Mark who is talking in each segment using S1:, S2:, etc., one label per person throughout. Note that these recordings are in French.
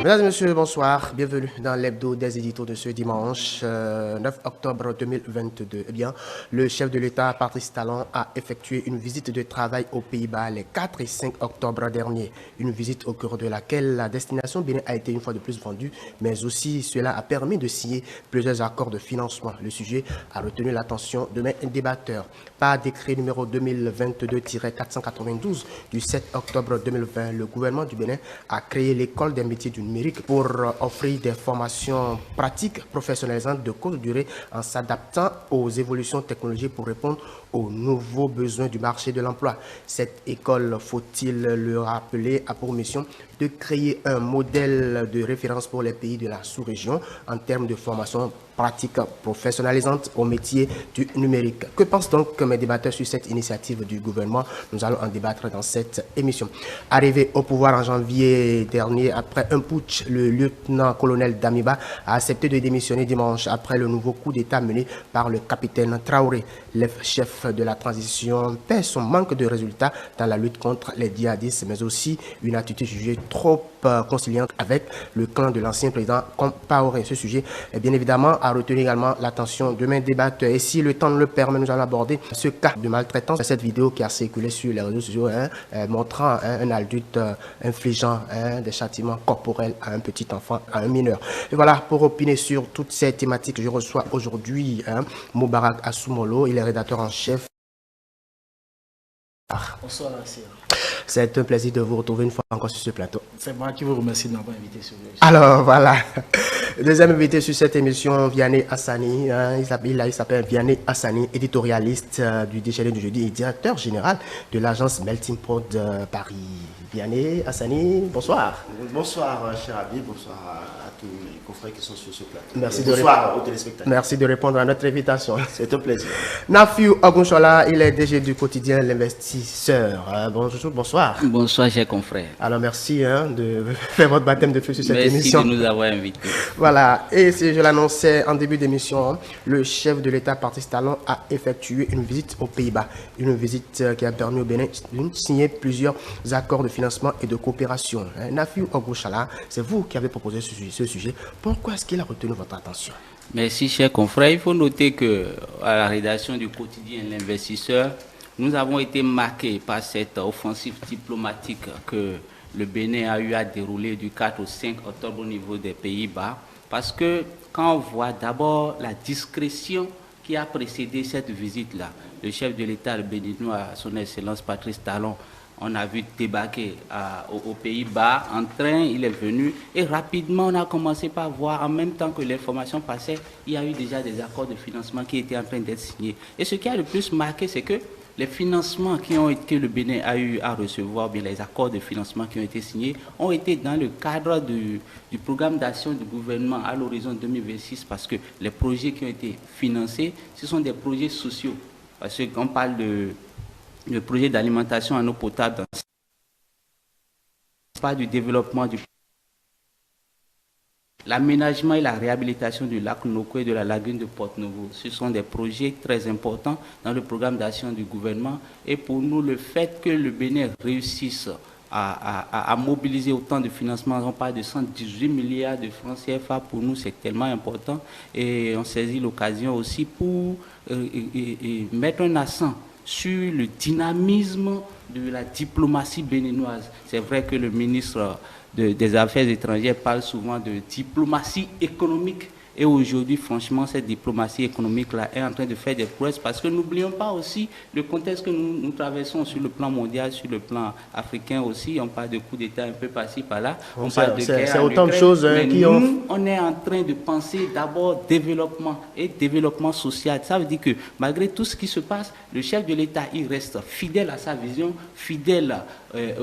S1: Mesdames et messieurs, bonsoir. Bienvenue dans l'hebdo des éditos de ce dimanche 9 octobre 2022. Eh bien, le chef de l'État, Patrice Talon, a effectué une visite de travail aux Pays-Bas les 4 et 5 octobre dernier. Une visite au cours de laquelle la destination Bénin a été une fois de plus vendue, mais aussi cela a permis de signer plusieurs accords de financement. Le sujet a retenu l'attention de mes débatteurs. Par décret numéro 2022-492 du 7 octobre 2020, le gouvernement du Bénin a créé l'école des métiers du numérique pour offrir des formations pratiques professionnalisantes de courte durée en s'adaptant aux évolutions technologiques pour répondre aux nouveaux besoins du marché de l'emploi. Cette école, faut-il le rappeler, a pour mission de créer un modèle de référence pour les pays de la sous-région en termes de formation pratique professionnalisante au métier du numérique. Que pensent donc mes débatteurs sur cette initiative du gouvernement? Nous allons en débattre dans cette émission. Arrivé au pouvoir en janvier dernier, après un putsch, le lieutenant-colonel Damiba a accepté de démissionner dimanche après le nouveau coup d'État mené par le capitaine Traoré. Le chef de la transition paie son manque de résultats dans la lutte contre les djihadistes, mais aussi une attitude jugée trop conciliante avec le clan de l'ancien président Compaoré. Ce sujet, bien évidemment, a retenu également l'attention de mes débatteurs. Et si le temps le permet, nous allons aborder ce cas de maltraitance. Cette vidéo qui a circulé sur les réseaux sociaux montrant un adulte infligeant des châtiments corporels à un petit enfant, à un mineur. Et voilà, pour opiner sur toutes ces thématiques, je reçois aujourd'hui Moubarak Assoumolo, il est rédacteur en chef.
S2: Bonsoir, Nassir.
S1: C'est un plaisir de vous retrouver une fois encore sur ce plateau.
S2: C'est moi qui vous remercie de m'avoir invité sur le sujet.
S1: Alors voilà, deuxième invité sur cette émission, Vianney Hassani. Il s'appelle Vianney Hassani, éditorialiste du Déchaîné du Jeudi et directeur général de l'agence Melting Pot de Paris. Vianney Hassani, bonsoir.
S3: Bonsoir, cher Abi, bonsoir à tous les confrères qui sont sur ce plateau.
S1: Merci
S3: bonsoir aux téléspectateurs.
S1: Merci de répondre à notre invitation.
S3: C'est un plaisir.
S1: Nafiou Ogunshola, il est DG du quotidien L'Investisseur. Bonjour, bonsoir.
S4: Bonsoir, chers confrères.
S1: Alors merci de faire votre baptême de feu sur cette émission.
S4: Merci de nous avoir invités.
S1: Voilà, et si je l'annonçais en début d'émission, le chef de l'État, Patrice Talon, a effectué une visite aux Pays-Bas. Une visite qui a permis au Bénin de signer plusieurs accords de financement et de coopération. Nafiou Ogunshola, c'est vous qui avez proposé ce sujet. Pourquoi est-ce qu'il a retenu votre attention?
S4: Merci, chers confrères. Il faut noter que à la rédaction du quotidien L'Investisseur, nous avons été marqués par cette offensive diplomatique que le Bénin a eu à dérouler du 4 au 5 octobre au niveau des Pays-Bas. Parce que quand on voit d'abord la discrétion qui a précédé cette visite-là, le chef de l'État, le béninois, son Excellence Patrice Talon, on a vu débarquer aux Pays-Bas en train, il est venu et rapidement on a commencé par voir, en même temps que l'information passait, il y a eu déjà des accords de financement qui étaient en train d'être signés. Et ce qui a le plus marqué, c'est que les financements que le Bénin a eu à recevoir, bien les accords de financement qui ont été signés, ont été dans le cadre du programme d'action du gouvernement à l'horizon 2026, parce que les projets qui ont été financés, ce sont des projets sociaux. Parce qu'on parle de projet d'alimentation en eau potable, pas du développement du l'aménagement et la réhabilitation du lac Noko et de la lagune de Porte-Novo. Ce sont des projets très importants dans le programme d'action du gouvernement. Et pour nous, le fait que le Bénin réussisse à mobiliser autant de financements, on parle de 118 milliards de francs CFA, pour nous c'est tellement important. Et on saisit l'occasion aussi pour mettre un accent sur le dynamisme de la diplomatie béninoise. C'est vrai que le ministre des Affaires étrangères parle souvent de diplomatie économique. Et aujourd'hui, franchement, cette diplomatie économique-là est en train de faire des prouesses, parce que n'oublions pas aussi le contexte que nous traversons sur le plan mondial, sur le plan africain aussi. On parle de coups d'État un peu par-ci, par-là. On parle de guerre.
S1: C'est autant de choses qui ont...
S4: On est en train de penser d'abord développement et développement social. Ça veut dire que malgré tout ce qui se passe, le chef de l'État, il reste fidèle à sa vision, fidèle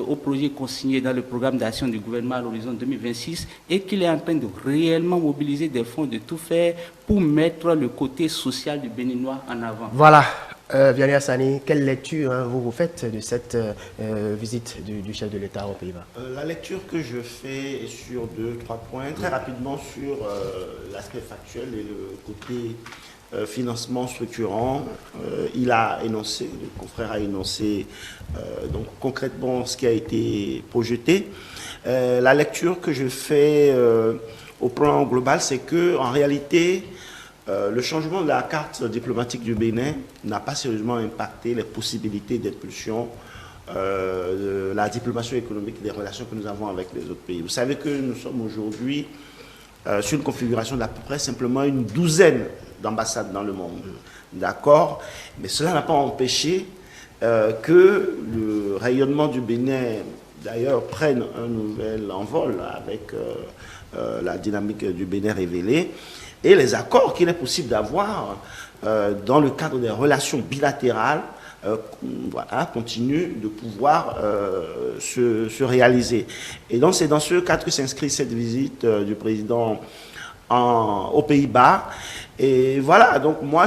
S4: au projet consigné dans le programme d'action du gouvernement à l'horizon 2026, et qu'il est en train de réellement mobiliser des fonds, de tout faire pour mettre le côté social du Béninois en avant.
S1: Voilà. Vianney Hassani, quelle lecture vous faites de cette visite du chef de l'État aux Pays-Bas?
S3: La lecture que je fais est sur 2-3 points. Très rapidement sur l'aspect factuel et le côté financement structurant. Il a énoncé, le confrère a énoncé donc concrètement ce qui a été projeté. La lecture que je fais au plan global, c'est que en réalité, le changement de la carte diplomatique du Bénin n'a pas sérieusement impacté les possibilités d'impulsion de la diplomatie économique des relations que nous avons avec les autres pays. Vous savez que nous sommes aujourd'hui sur une configuration d'à peu près simplement une douzaine d'ambassades dans le monde. D'accord? Mais cela n'a pas empêché que le rayonnement du Bénin, d'ailleurs, prenne un nouvel envol avec la dynamique du Bénin révélée et les accords qu'il est possible d'avoir dans le cadre des relations bilatérales voilà, continuent de pouvoir se réaliser. Et donc c'est dans ce cadre que s'inscrit cette visite du président aux Pays-Bas. Et voilà, donc moi,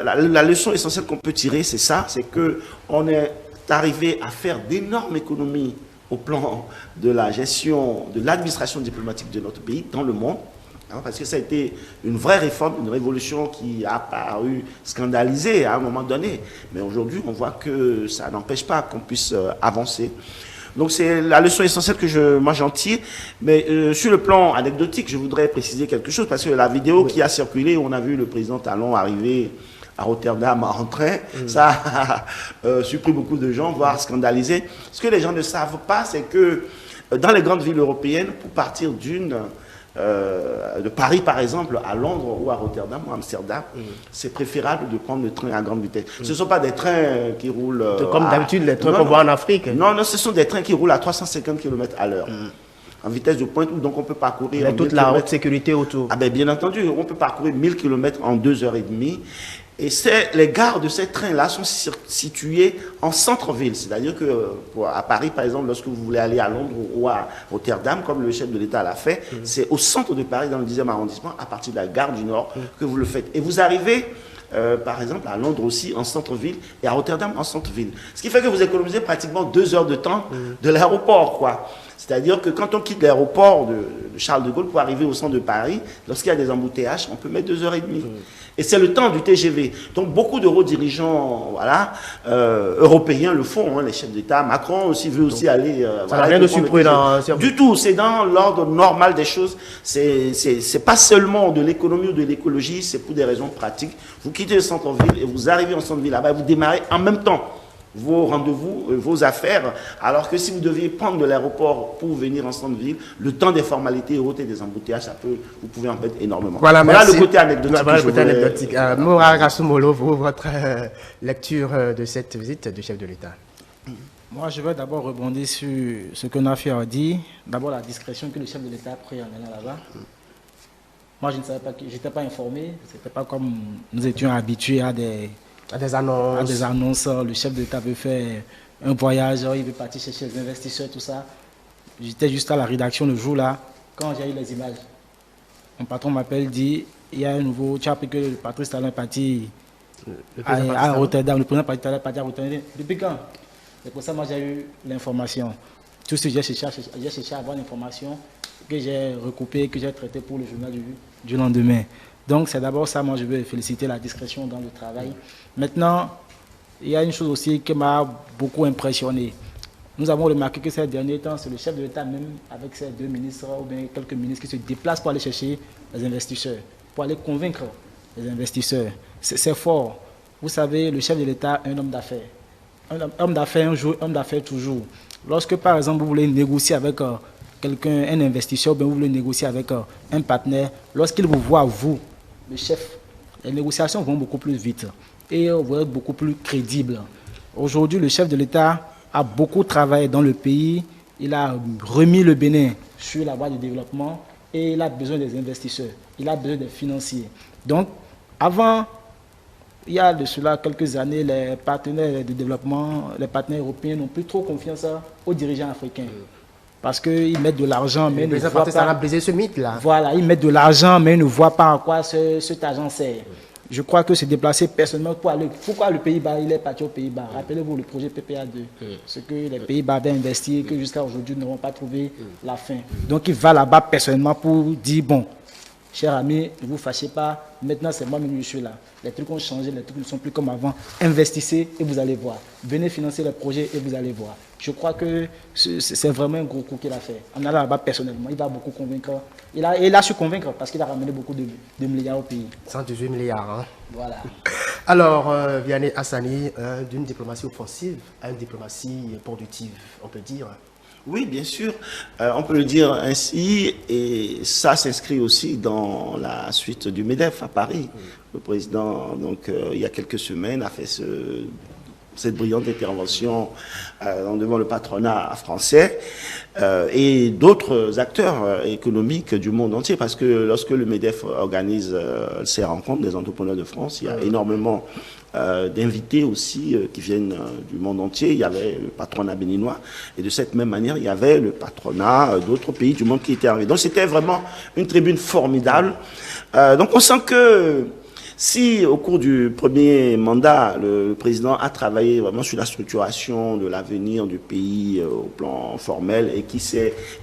S3: la leçon essentielle qu'on peut tirer, c'est ça, c'est qu'on est arrivé à faire d'énormes économies au plan de la gestion, de l'administration diplomatique de notre pays dans le monde, hein, parce que ça a été une vraie réforme, une révolution qui a paru scandalisée à un moment donné. Mais aujourd'hui, on voit que ça n'empêche pas qu'on puisse avancer. Donc c'est la leçon essentielle que moi j'en tire. Mais sur le plan anecdotique, je voudrais préciser quelque chose, parce que la vidéo qui a circulé, on a vu le président Talon arriver à Rotterdam en train, ça a surpris beaucoup de gens, voire scandalisé. Ce que les gens ne savent pas, c'est que dans les grandes villes européennes, pour partir de Paris par exemple à Londres ou à Rotterdam ou à Amsterdam, c'est préférable de prendre le train à grande vitesse. Ce ne sont pas des trains qui roulent...
S1: Comme d'habitude, les trains qu'on voit en Afrique.
S3: Non, non, ce sont des trains qui roulent à 350 km à l'heure. En vitesse de pointe, donc on peut parcourir...
S1: Mais toute la haute sécurité autour.
S3: Ah ben, bien entendu, on peut parcourir 1000 km en 2h30. Et les gares de ces trains-là sont situées en centre-ville. C'est-à-dire qu'à Paris, par exemple, lorsque vous voulez aller à Londres ou à Rotterdam, comme le chef de l'État l'a fait, c'est au centre de Paris, dans le 10e arrondissement, à partir de la gare du Nord, que vous le faites. Et vous arrivez, par exemple, à Londres aussi, en centre-ville, et à Rotterdam, en centre-ville. Ce qui fait que vous économisez pratiquement 2 heures de temps de l'aéroport, quoi. C'est-à-dire que quand on quitte l'aéroport de Charles de Gaulle pour arriver au centre de Paris, lorsqu'il y a des embouteillages, on peut mettre 2h30. Et c'est le temps du TGV. Donc beaucoup de hauts dirigeants voilà, européens le font, hein, les chefs d'État. Macron aussi veut aussi aller...
S1: ça n'a rien de surprenant.
S3: Du tout, c'est dans l'ordre normal des choses. C'est pas seulement de l'économie ou de l'écologie, c'est pour des raisons pratiques. Vous quittez le centre-ville et vous arrivez en centre-ville là-bas, vous démarrez en même temps vos rendez-vous, vos affaires, alors que si vous deviez prendre de l'aéroport pour venir en centre-ville, le temps des formalités hautes et des embouteillages, vous pouvez en perdre énormément.
S1: Voilà
S3: le côté anecdotique.
S1: Voilà le côté anecdotique. Moura Rassoumolo, votre lecture de cette visite du chef de l'État.
S2: Moi, je vais d'abord rebondir sur ce que Nafi a dit. D'abord, la discrétion que le chef de l'État a pris en allant là-bas. Moi, je ne savais pas, je n'étais pas informé. Ce n'était pas comme nous étions habitués à des annonces. Le chef de l'État veut faire un voyage, il veut partir chercher les investisseurs, tout ça. J'étais juste à la rédaction le jour-là, quand j'ai eu les images. Mon patron m'appelle, dit, il y a un nouveau... Tu as appris que le Patrice Talon est parti à Rotterdam. Le président Talon est parti à Rotterdam. Depuis quand? C'est pour ça que moi j'ai eu l'information. Tout ce que j'ai cherché à avoir l'information que j'ai recoupée, que j'ai traitée pour le journal du lendemain. Donc c'est d'abord ça, moi je veux féliciter la discrétion dans le travail. Maintenant, il y a une chose aussi qui m'a beaucoup impressionné. Nous avons remarqué que ces derniers temps, c'est le chef de l'État même, avec ses 2 ministres ou bien quelques ministres qui se déplacent pour aller chercher les investisseurs, pour aller convaincre les investisseurs. C'est fort. Vous savez, le chef de l'État est un homme d'affaires. Un homme d'affaires un jour, homme d'affaires toujours. Lorsque par exemple vous voulez négocier avec quelqu'un, un investisseur, bien vous voulez négocier avec un partenaire, lorsqu'il vous voit, vous, le chef, les négociations vont beaucoup plus vite et vont être beaucoup plus crédibles. Aujourd'hui, le chef de l'État a beaucoup travaillé dans le pays. Il a remis le Bénin sur la voie du développement et il a besoin des investisseurs. Il a besoin des financiers. Donc, avant, il y a de cela quelques années, les partenaires de développement, les partenaires européens n'ont plus trop confiance aux dirigeants africains. Parce qu'ils mettent de l'argent, mais ils ne voient pas...
S1: Ça a brisé ce mythe-là.
S2: Voilà, ils mettent de l'argent, mais ils ne voient pas à quoi cet argent sert. Je crois que se déplacer personnellement pour aller... Pourquoi le Pays-Bas, il est parti aux Pays-Bas? Rappelez-vous le projet PPA2. Ce que les Pays-Bas avaient investi, que jusqu'à aujourd'hui, n'auront pas trouvé la fin. Donc il va là-bas personnellement pour dire, bon, cher ami, ne vous fâchez pas, maintenant c'est moi-même qui suis là. Les trucs ont changé, les trucs ne sont plus comme avant. Investissez et vous allez voir. Venez financer les projets et vous allez voir. Je crois que c'est vraiment un gros coup qu'il a fait. En allant là-bas personnellement, il va beaucoup convaincre. Il a su convaincre parce qu'il a ramené beaucoup de milliards au pays.
S1: 118 milliards. Hein.
S2: Voilà.
S1: Alors, Vianney Hassani, d'une diplomatie offensive à une diplomatie productive, on peut dire.
S3: Oui, bien sûr, on peut le dire ainsi, et ça s'inscrit aussi dans la suite du MEDEF à Paris. Le président, donc, il y a quelques semaines, a fait cette brillante intervention devant le patronat français et d'autres acteurs économiques du monde entier, parce que lorsque le MEDEF organise ces rencontres des entrepreneurs de France, il y a énormément d'invités aussi qui viennent du monde entier. Il y avait le patronat béninois et de cette même manière, il y avait le patronat d'autres pays du monde qui étaient arrivés. Donc c'était vraiment une tribune formidable. Donc on sent que si au cours du premier mandat, le président a travaillé vraiment sur la structuration de l'avenir du pays au plan formel et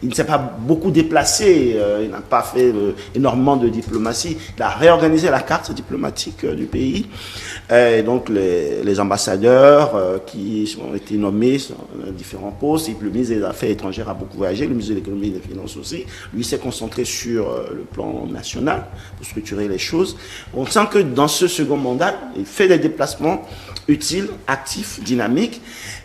S3: il ne s'est pas beaucoup déplacé, il n'a pas fait énormément de diplomatie, il a réorganisé la carte diplomatique du pays. Et donc les ambassadeurs qui ont été nommés sur différents postes, et puis le ministre des Affaires étrangères a beaucoup voyagé, le ministre de l'économie et des finances aussi, lui s'est concentré sur le plan national pour structurer les choses. On sent que dans ce second mandat, il fait des déplacements utiles, actifs, dynamiques,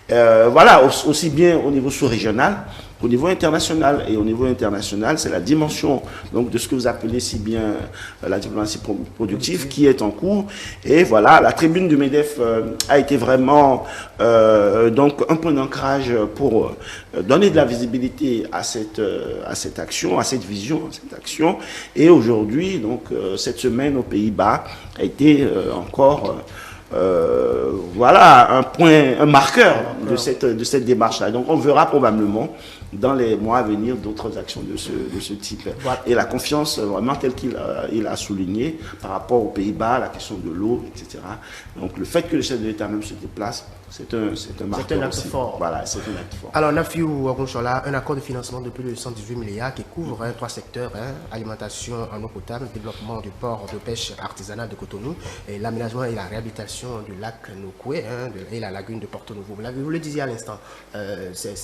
S3: voilà, aussi bien au niveau sous-régional qu'au niveau international. Et au niveau international, c'est la dimension donc, de ce que vous appelez si bien la diplomatie productive qui est en cours. Et voilà, la tribune du MEDEF a été vraiment donc un point d'ancrage pour donner de la visibilité à cette action, à cette vision, à cette action. Et aujourd'hui, donc cette semaine aux Pays-Bas a été encore voilà un marqueur de cette démarche-là. Donc on verra probablement dans les mois à venir d'autres actions de ce type. Voilà. Et la confiance vraiment telle qu'il a souligné par rapport aux Pays-Bas, la question de l'eau, etc. Donc le fait que le chef de l'État même se déplace, c'est un marqueur.
S1: C'est un acte fort.
S3: Voilà, c'est un acte fort.
S1: Alors, Nafiou Agonchola, un accord de financement de plus de 118 milliards qui couvre 3 secteurs, alimentation en eau potable, développement du port de pêche artisanal de Cotonou, et l'aménagement et la réhabilitation du lac Nokoué et la lagune de Porto Novo. Vous le disiez à l'instant, c'est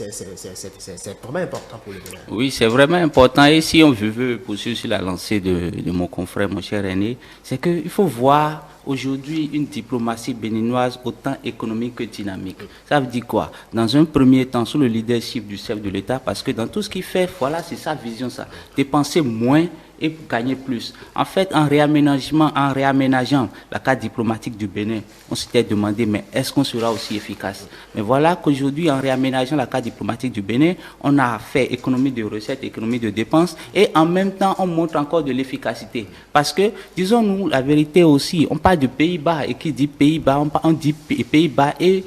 S1: vraiment important pour le Bénin.
S4: Oui, c'est vraiment important. Et si on veut poursuivre sur la lancée de mon confrère, mon cher René, c'est qu'il faut voir aujourd'hui une diplomatie béninoise autant économique que dynamique. Ça veut dire quoi? Dans un premier temps, sous le leadership du chef de l'État, parce que dans tout ce qu'il fait, voilà, c'est sa vision, ça. Dépenser moins et gagner plus. En fait, en réaménageant la carte diplomatique du Bénin, on s'était demandé, mais est-ce qu'on sera aussi efficace? Mais voilà qu'aujourd'hui, en réaménageant la carte diplomatique du Bénin, on a fait économie de recettes, économie de dépenses, et en même temps, on montre encore de l'efficacité. Parce que, disons-nous la vérité aussi, on parle de Pays-Bas, et qui dit Pays-Bas, on dit Pays-Bas et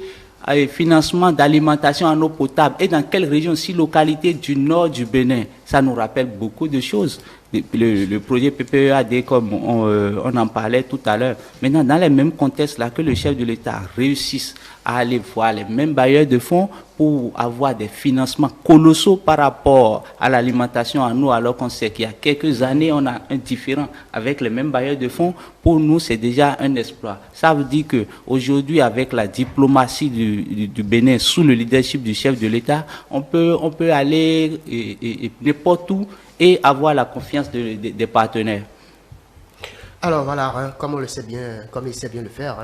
S4: financement d'alimentation en eau potable. Et dans quelle région? 6 localités du nord du Bénin. Ça nous rappelle beaucoup de choses. Le projet PPEAD, comme on en parlait tout à l'heure. Maintenant, dans les mêmes contextes là, que le chef de l'État réussisse à aller voir les mêmes bailleurs de fonds pour avoir des financements colossaux par rapport à l'alimentation en eau, alors qu'on sait qu'il y a quelques années, on a un différent avec les mêmes bailleurs de fonds. Pour nous, c'est déjà un exploit. Ça veut dire qu'aujourd'hui, avec la diplomatie du Bénin sous le leadership du chef de l'État, on peut aller n'importe où et avoir la confiance des partenaires.
S1: Alors voilà, comme on le sait bien, comme il sait bien le faire,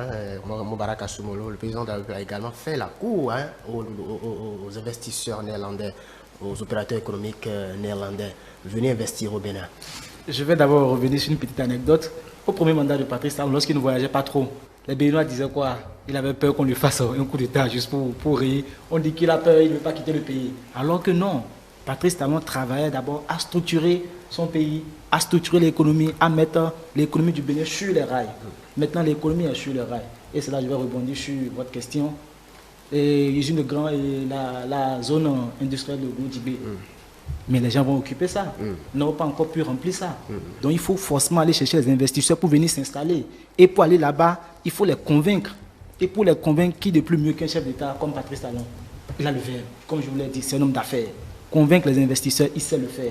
S1: Moubarak Assoumolo, le président de la République, a également fait la cour aux investisseurs néerlandais, aux opérateurs économiques néerlandais. Venez investir au Bénin.
S2: Je vais d'abord revenir sur une petite anecdote. Au premier mandat de Patrice Talon, lorsqu'il ne voyageait pas trop, les Béninois disaient quoi? Il avait peur qu'on lui fasse un coup d'État juste pour rire. On dit qu'il a peur, il ne veut pas quitter le pays. Alors que non. Patrice Talon travaillait d'abord à structurer son pays, à structurer l'économie, à mettre l'économie du Bénin sur les rails. Maintenant, l'économie est sur les rails. Et c'est là que je vais rebondir sur votre question. La zone industrielle de Goudjibé. Mais les gens vont occuper ça. Ils n'ont pas encore pu remplir ça. Donc, il faut forcément aller chercher les investisseurs pour venir s'installer. Et pour aller là-bas, il faut les convaincre. Et pour les convaincre, qui de plus mieux qu'un chef d'État comme Patrice Talon? Il a le verbe. Comme je vous l'ai dit, c'est un homme d'affaires. Convaincre les investisseurs, il sait le faire.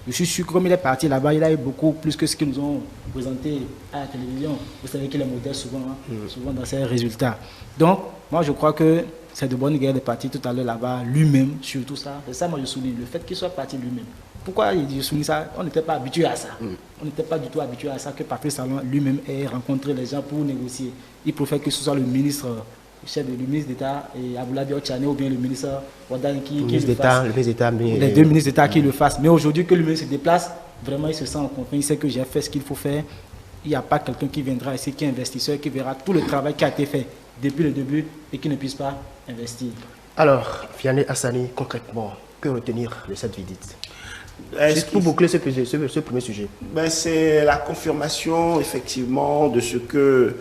S2: Je suis sûr que comme il est parti là-bas, il a eu beaucoup plus que ce qu'ils nous ont présenté à la télévision. Vous savez qu'il est modeste souvent, souvent dans ses résultats. Donc, moi, je crois que c'est de bonne guerre de partir tout à l'heure là-bas, lui-même, surtout ça. C'est ça, moi, je souligne, le fait qu'il soit parti lui-même. Pourquoi je souligne ça? On n'était pas habitué à ça. On n'était pas du tout habitué à ça, que Patrice Talon lui-même ait rencontré les gens pour négocier. Il préfère que ce soit le ministre d'État et Aboulaye Biotchane ou bien le ministre Wadan qui le fasse. Les deux ministres d'État qui le fassent. Mais aujourd'hui, que lui-même se déplace, vraiment, il se sent en confiance. Il sait que j'ai fait ce qu'il faut faire. Il n'y a pas quelqu'un qui viendra ici, qui est investisseur, qui verra tout le travail qui a été fait depuis le début et qui ne puisse pas investir.
S1: Alors, Vianney Hassani, concrètement, que retenir de cette visite?
S3: C'est
S1: pour boucler ce premier sujet.
S3: C'est la confirmation, effectivement, de ce que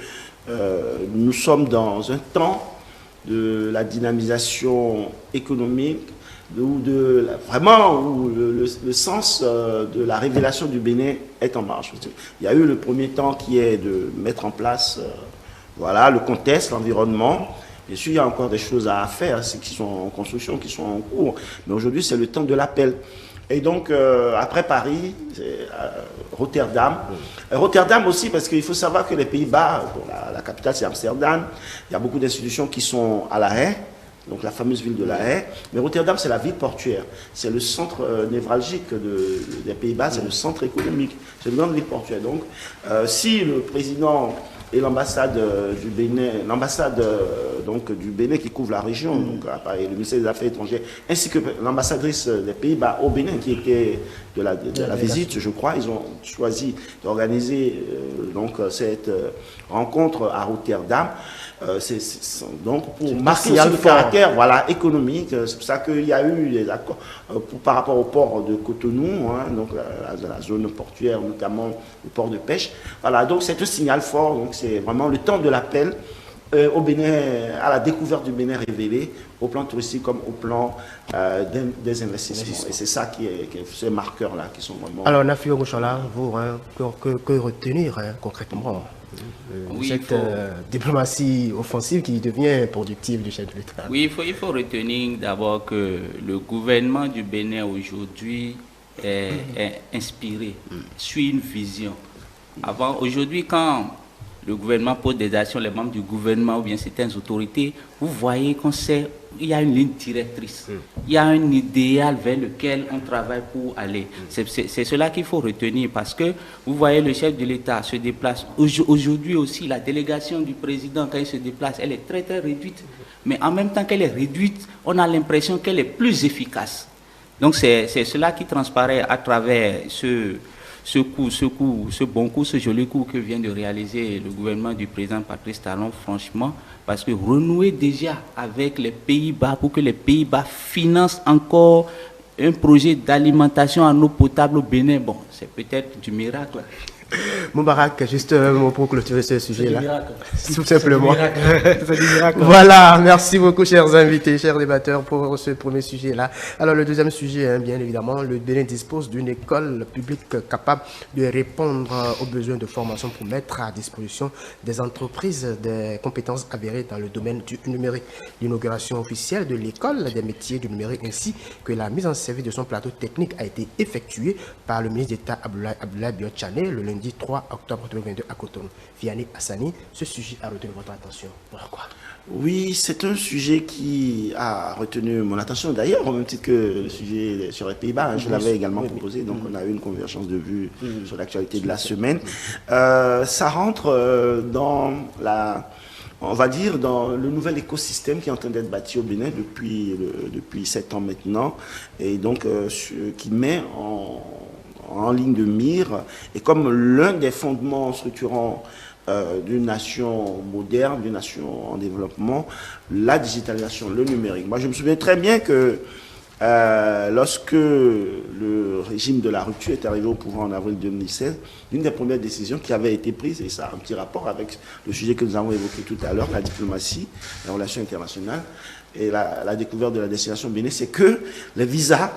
S3: nous sommes dans un temps de la dynamisation économique, où le sens de la révélation du Bénin est en marche. Il y a eu le premier temps qui est de mettre en place le contexte, l'environnement. Bien sûr, il y a encore des choses à faire, qui sont en construction, qui sont en cours. Mais aujourd'hui, c'est le temps de l'appel. Et donc, après Paris, Rotterdam. Rotterdam aussi, parce qu'il faut savoir que les Pays-Bas, la capitale c'est Amsterdam, il y a beaucoup d'institutions qui sont à La Haye, donc la fameuse ville de La Haye. Mais Rotterdam, c'est la ville portuaire. C'est le centre névralgique des Pays-Bas, c'est le centre économique. C'est une grande ville portuaire. Donc, si le président et l'ambassade du Bénin, du Bénin qui couvre la région, donc le ministère des Affaires étrangères, ainsi que l'ambassadrice des Pays-Bas au Bénin qui était de la visite, je crois, ils ont choisi d'organiser cette rencontre à Rotterdam. Donc pour marquer le caractère économique, c'est pour ça qu'il y a eu des accords par rapport au port de Cotonou, donc la zone portuaire, notamment le port de pêche. Voilà, donc c'est un signal fort, donc c'est vraiment le temps de l'appel au Bénin, à la découverte du Bénin révélé, au plan touristique comme au plan des investissements. Et c'est ça qui est ces marqueurs-là qui sont vraiment...
S1: Alors Nafio Gouchala, vous, que retenir concrètement cette diplomatie offensive qui devient productive du chef de l'État?
S4: Oui, il faut retenir d'abord que le gouvernement du Bénin aujourd'hui est inspiré, suit une vision. Aujourd'hui, quand le gouvernement pose des actions, les membres du gouvernement ou bien certaines autorités, vous voyez qu'il y a une ligne directrice, il y a un idéal vers lequel on travaille pour aller. C'est cela qu'il faut retenir parce que vous voyez le chef de l'État se déplace. Aujourd'hui aussi, la délégation du président, quand il se déplace, elle est très très réduite. Mais en même temps qu'elle est réduite, on a l'impression qu'elle est plus efficace. Donc c'est cela qui transparaît à travers ce bon coup, ce joli coup que vient de réaliser le gouvernement du président Patrice Talon, franchement, parce que renouer déjà avec les Pays-Bas pour que les Pays-Bas financent encore un projet d'alimentation en eau potable au Bénin, bon, c'est peut-être du miracle.
S1: Moubarak, juste un mot pour clôturer ce sujet-là. Tout simplement.
S2: C'est du miracle.
S1: Voilà, merci beaucoup chers invités, chers débatteurs pour ce premier sujet-là. Alors le deuxième sujet, bien évidemment, le Bénin dispose d'une école publique capable de répondre aux besoins de formation pour mettre à disposition des entreprises des compétences avérées dans le domaine du numérique. L'inauguration officielle de l'école des métiers du numérique ainsi que la mise en service de son plateau technique a été effectuée par le ministre d'État Aboulaye Biotchane le lundi 3 octobre 2022 à Cotonou. Vianney Hassani, ce sujet a retenu votre attention. Pourquoi?
S3: Oui, c'est un sujet qui a retenu mon attention. D'ailleurs, au même titre que le sujet sur les Pays-Bas, je l'avais également proposé. Donc, on a eu une convergence de vues sur l'actualité de la semaine. Ça rentre dans on va dire, dans le nouvel écosystème qui est en train d'être bâti au Bénin depuis 7 ans maintenant. Et donc, qui met en ligne de mire, et comme l'un des fondements structurants d'une nation moderne, d'une nation en développement, la digitalisation, le numérique. Moi, je me souviens très bien que lorsque le régime de la rupture est arrivé au pouvoir en avril 2016, l'une des premières décisions qui avait été prise, et ça a un petit rapport avec le sujet que nous avons évoqué tout à l'heure, la diplomatie, les relations internationales, et la découverte de la destination Bénin, c'est que les visas,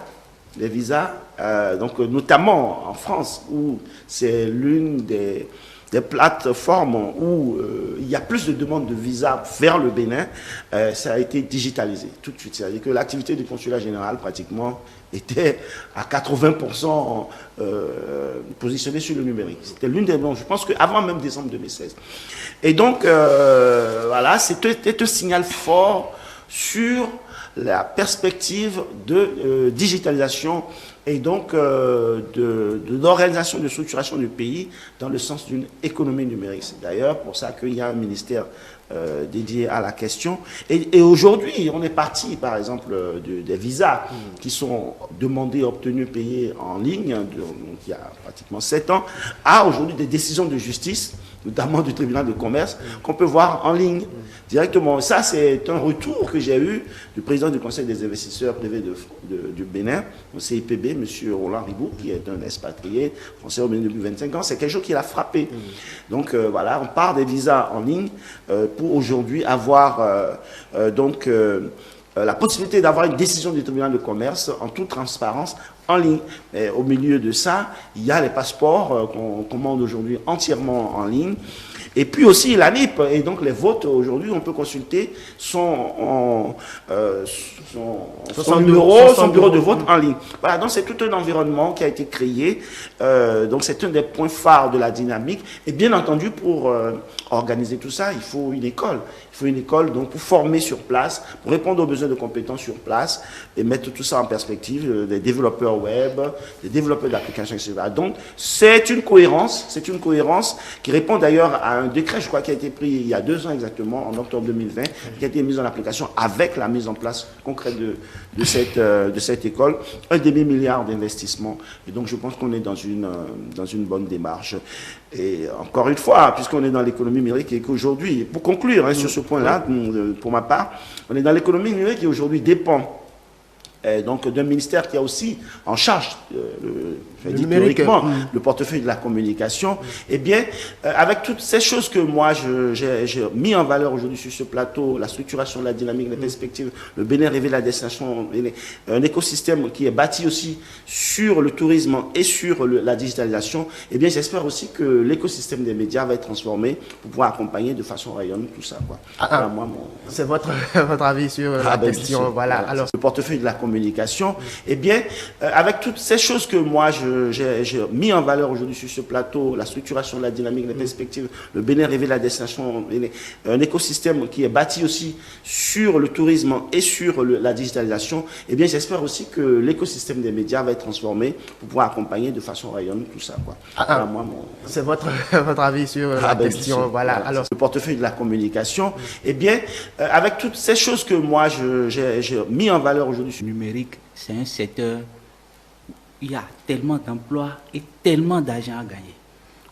S3: donc notamment en France, où c'est l'une des des plateformes où il y a plus de demandes de visa vers le Bénin, ça a été digitalisé tout de suite. C'est-à-dire que l'activité du consulat général, pratiquement, était à 80% positionnée sur le numérique. C'était l'une des... Je pense qu'avant même décembre 2016. Et donc, voilà, c'était un signal fort sur la perspective de digitalisation et donc d'organisation, de structuration du pays dans le sens d'une économie numérique. C'est d'ailleurs pour ça qu'il y a un ministère dédié à la question. Et aujourd'hui, on est parti, par exemple, des visas qui sont demandés, obtenus, payés en ligne, donc il y a pratiquement 7 ans, à aujourd'hui des décisions de justice, notamment du tribunal de commerce, qu'on peut voir en ligne directement. Ça, c'est un retour que j'ai eu du président du Conseil des investisseurs privés du Bénin, au CIPB, M. Roland Riboud, qui est un expatrié français au Bénin depuis 25 ans. C'est quelque chose qui l'a frappé. Donc, voilà, on part des visas en ligne pour aujourd'hui avoir la possibilité d'avoir une décision du tribunal de commerce en toute transparence en ligne. Et au milieu de ça, il y a les passeports qu'on commande aujourd'hui entièrement en ligne. Et puis aussi la NIP, et donc les votes aujourd'hui, on peut consulter son bureau de vote en ligne. Voilà, donc c'est tout un environnement qui a été créé. Donc c'est un des points phares de la dynamique. Et bien entendu, pour organiser tout ça, il faut une école. Il faut une école donc, pour former sur place, pour répondre aux besoins de compétences sur place et mettre tout ça en perspective, des développeurs web, des développeurs d'applications, etc. Donc c'est une cohérence qui répond d'ailleurs à un décret, je crois, qui a été pris il y a 2 ans exactement, en octobre 2020, qui a été mis en application avec la mise en place concrète de cette école, 1,5 milliard d'investissements. Et donc je pense qu'on est dans une bonne démarche. Et encore une fois, puisqu'on est dans l'économie numérique et qu'aujourd'hui, pour conclure sur ce point-là, pour ma part, on est dans l'économie numérique qui aujourd'hui dépend donc d'un ministère qui a aussi en charge le portefeuille de la communication. Eh bien, avec toutes ces choses que moi j'ai mis en valeur aujourd'hui sur ce plateau, la structuration, la dynamique, les perspectives, le Bénin révèle la destination, un écosystème qui est bâti aussi sur le tourisme et sur la digitalisation, eh bien j'espère aussi que l'écosystème des médias va être transformé pour pouvoir accompagner de façon rayonnante tout ça, quoi. Voilà,
S1: c'est votre avis sur la question. Voilà. Alors,
S3: le portefeuille de la communication, eh bien, avec toutes ces choses que moi j'ai mis en valeur aujourd'hui sur ce plateau, la structuration, la dynamique, les perspectives, le Bénin révèle la destination, un écosystème qui est bâti aussi sur le tourisme et sur la digitalisation, eh bien j'espère aussi que l'écosystème des médias va être transformé pour pouvoir accompagner de façon rayonnante tout ça, quoi. Voilà,
S1: c'est votre avis sur la question. Voilà. Alors,
S3: le portefeuille de la communication, eh bien, avec toutes ces choses que moi j'ai mis en valeur aujourd'hui sur
S4: numérique, c'est un secteur où il y a tellement d'emplois et tellement d'argent à gagner.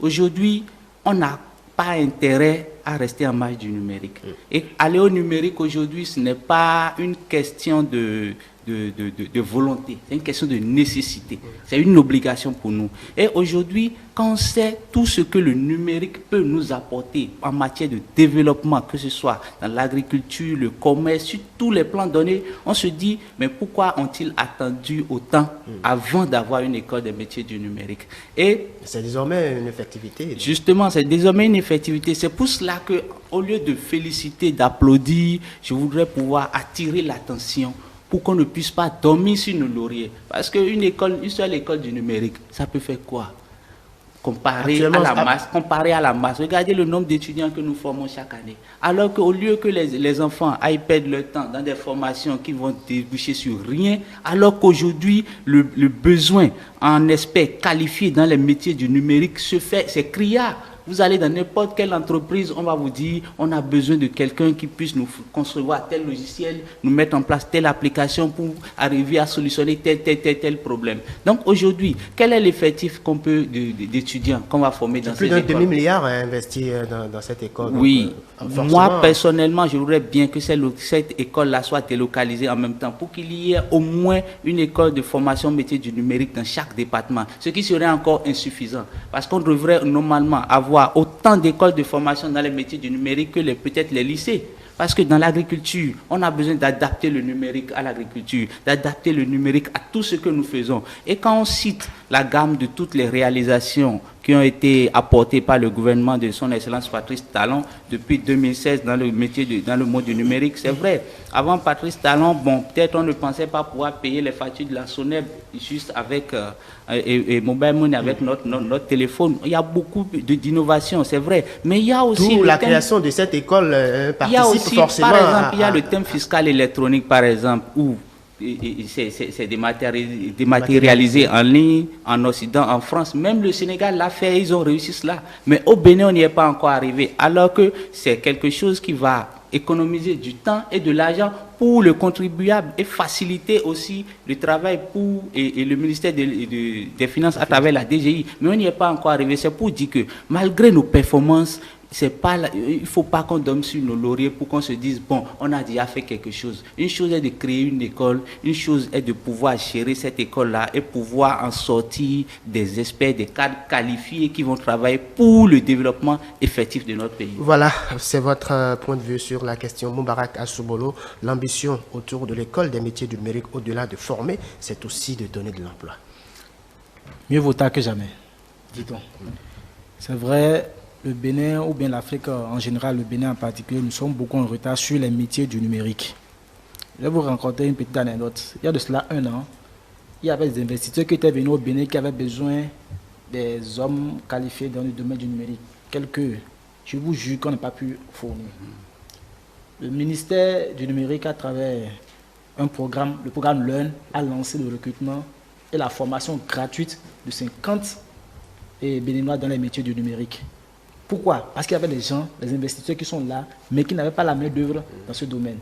S4: Aujourd'hui, on n'a pas intérêt à rester en marge du numérique. Et aller au numérique aujourd'hui, ce n'est pas une question de volonté, c'est une question de nécessité. C'est une obligation pour nous. Et aujourd'hui, quand on sait tout ce que le numérique peut nous apporter en matière de développement, que ce soit dans l'agriculture, le commerce, sur tous les plans donnés, on se dit, mais pourquoi ont-ils attendu autant avant d'avoir une école des métiers du numérique? Et
S1: c'est désormais une effectivité.
S4: Justement, c'est désormais une effectivité. C'est pour cela que, au lieu de féliciter, d'applaudir, je voudrais pouvoir attirer l'attention pour qu'on ne puisse pas dormir sur nos lauriers. Parce qu'une seule école du numérique, ça peut faire quoi? Comparé à la masse. Regardez le nombre d'étudiants que nous formons chaque année. Alors qu'au lieu que les enfants aillent perdre leur temps dans des formations qui vont déboucher sur rien, alors qu'aujourd'hui, le besoin en experts qualifiés dans les métiers du numérique c'est criard. Vous allez dans n'importe quelle entreprise, on va vous dire, on a besoin de quelqu'un qui puisse nous concevoir tel logiciel, nous mettre en place telle application pour arriver à solutionner tel problème. Donc aujourd'hui, quel est l'effectif d'étudiants qu'on va former dans cette école?
S1: Plus d'un demi-milliard à investir dans cette école.
S4: Oui. Donc, moi, personnellement, je voudrais bien que cette école-là soit délocalisée en même temps pour qu'il y ait au moins une école de formation métier du numérique dans chaque département, ce qui serait encore insuffisant. Parce qu'on devrait normalement avoir autant d'écoles de formation dans les métiers du numérique que peut-être les lycées. Parce que dans l'agriculture, on a besoin d'adapter le numérique à l'agriculture, d'adapter le numérique à tout ce que nous faisons. Et quand on cite la gamme de toutes les réalisations qui ont été apportés par le gouvernement de son Excellence Patrice Talon depuis 2016 dans le dans le monde du numérique. C'est vrai, avant Patrice Talon, bon, peut-être on ne pensait pas pouvoir payer les factures de la SONEB juste avec et Mobile Money avec notre téléphone. Il y a beaucoup d'innovations, c'est vrai, mais il y a aussi
S1: la création de cette école participe
S4: il y a aussi,
S1: forcément
S4: par exemple, il y a le thème fiscal électronique, par exemple, où c'est dématérialisé en ligne, en Occident, en France. Même le Sénégal l'a fait, ils ont réussi cela. Mais au Bénin, on n'y est pas encore arrivé. Alors que c'est quelque chose qui va économiser du temps et de l'argent pour le contribuable et faciliter aussi le travail pour et le ministère des Finances à travers la DGI. Mais on n'y est pas encore arrivé. C'est pour dire que malgré nos performances, il ne faut pas qu'on dorme sur nos lauriers pour qu'on se dise, bon, on a déjà fait quelque chose. Une chose est de créer une école, une chose est de pouvoir gérer cette école-là et pouvoir en sortir des experts, des cadres qualifiés qui vont travailler pour le développement effectif de notre pays.
S1: Voilà, c'est votre point de vue sur la question. Moubarak Assoubolo, l'ambition autour de l'école des métiers du numérique, au-delà de former, c'est aussi de donner de l'emploi.
S2: Mieux vaut tard que jamais, dit-on. C'est vrai. Le Bénin, ou bien l'Afrique en général, le Bénin en particulier, nous sommes beaucoup en retard sur les métiers du numérique. Je vais vous raconter une petite anecdote. Il y a de cela 1 an, il y avait des investisseurs qui étaient venus au Bénin qui avaient besoin des hommes qualifiés dans le domaine du numérique. Quelques, je vous jure qu'on n'a pas pu fournir. Le ministère du numérique, à travers le programme LEARN, a lancé le recrutement et la formation gratuite de 50 Béninois dans les métiers du numérique. Pourquoi? Parce qu'il y avait des gens, des investisseurs qui sont là, mais qui n'avaient pas la main d'œuvre dans ce domaine.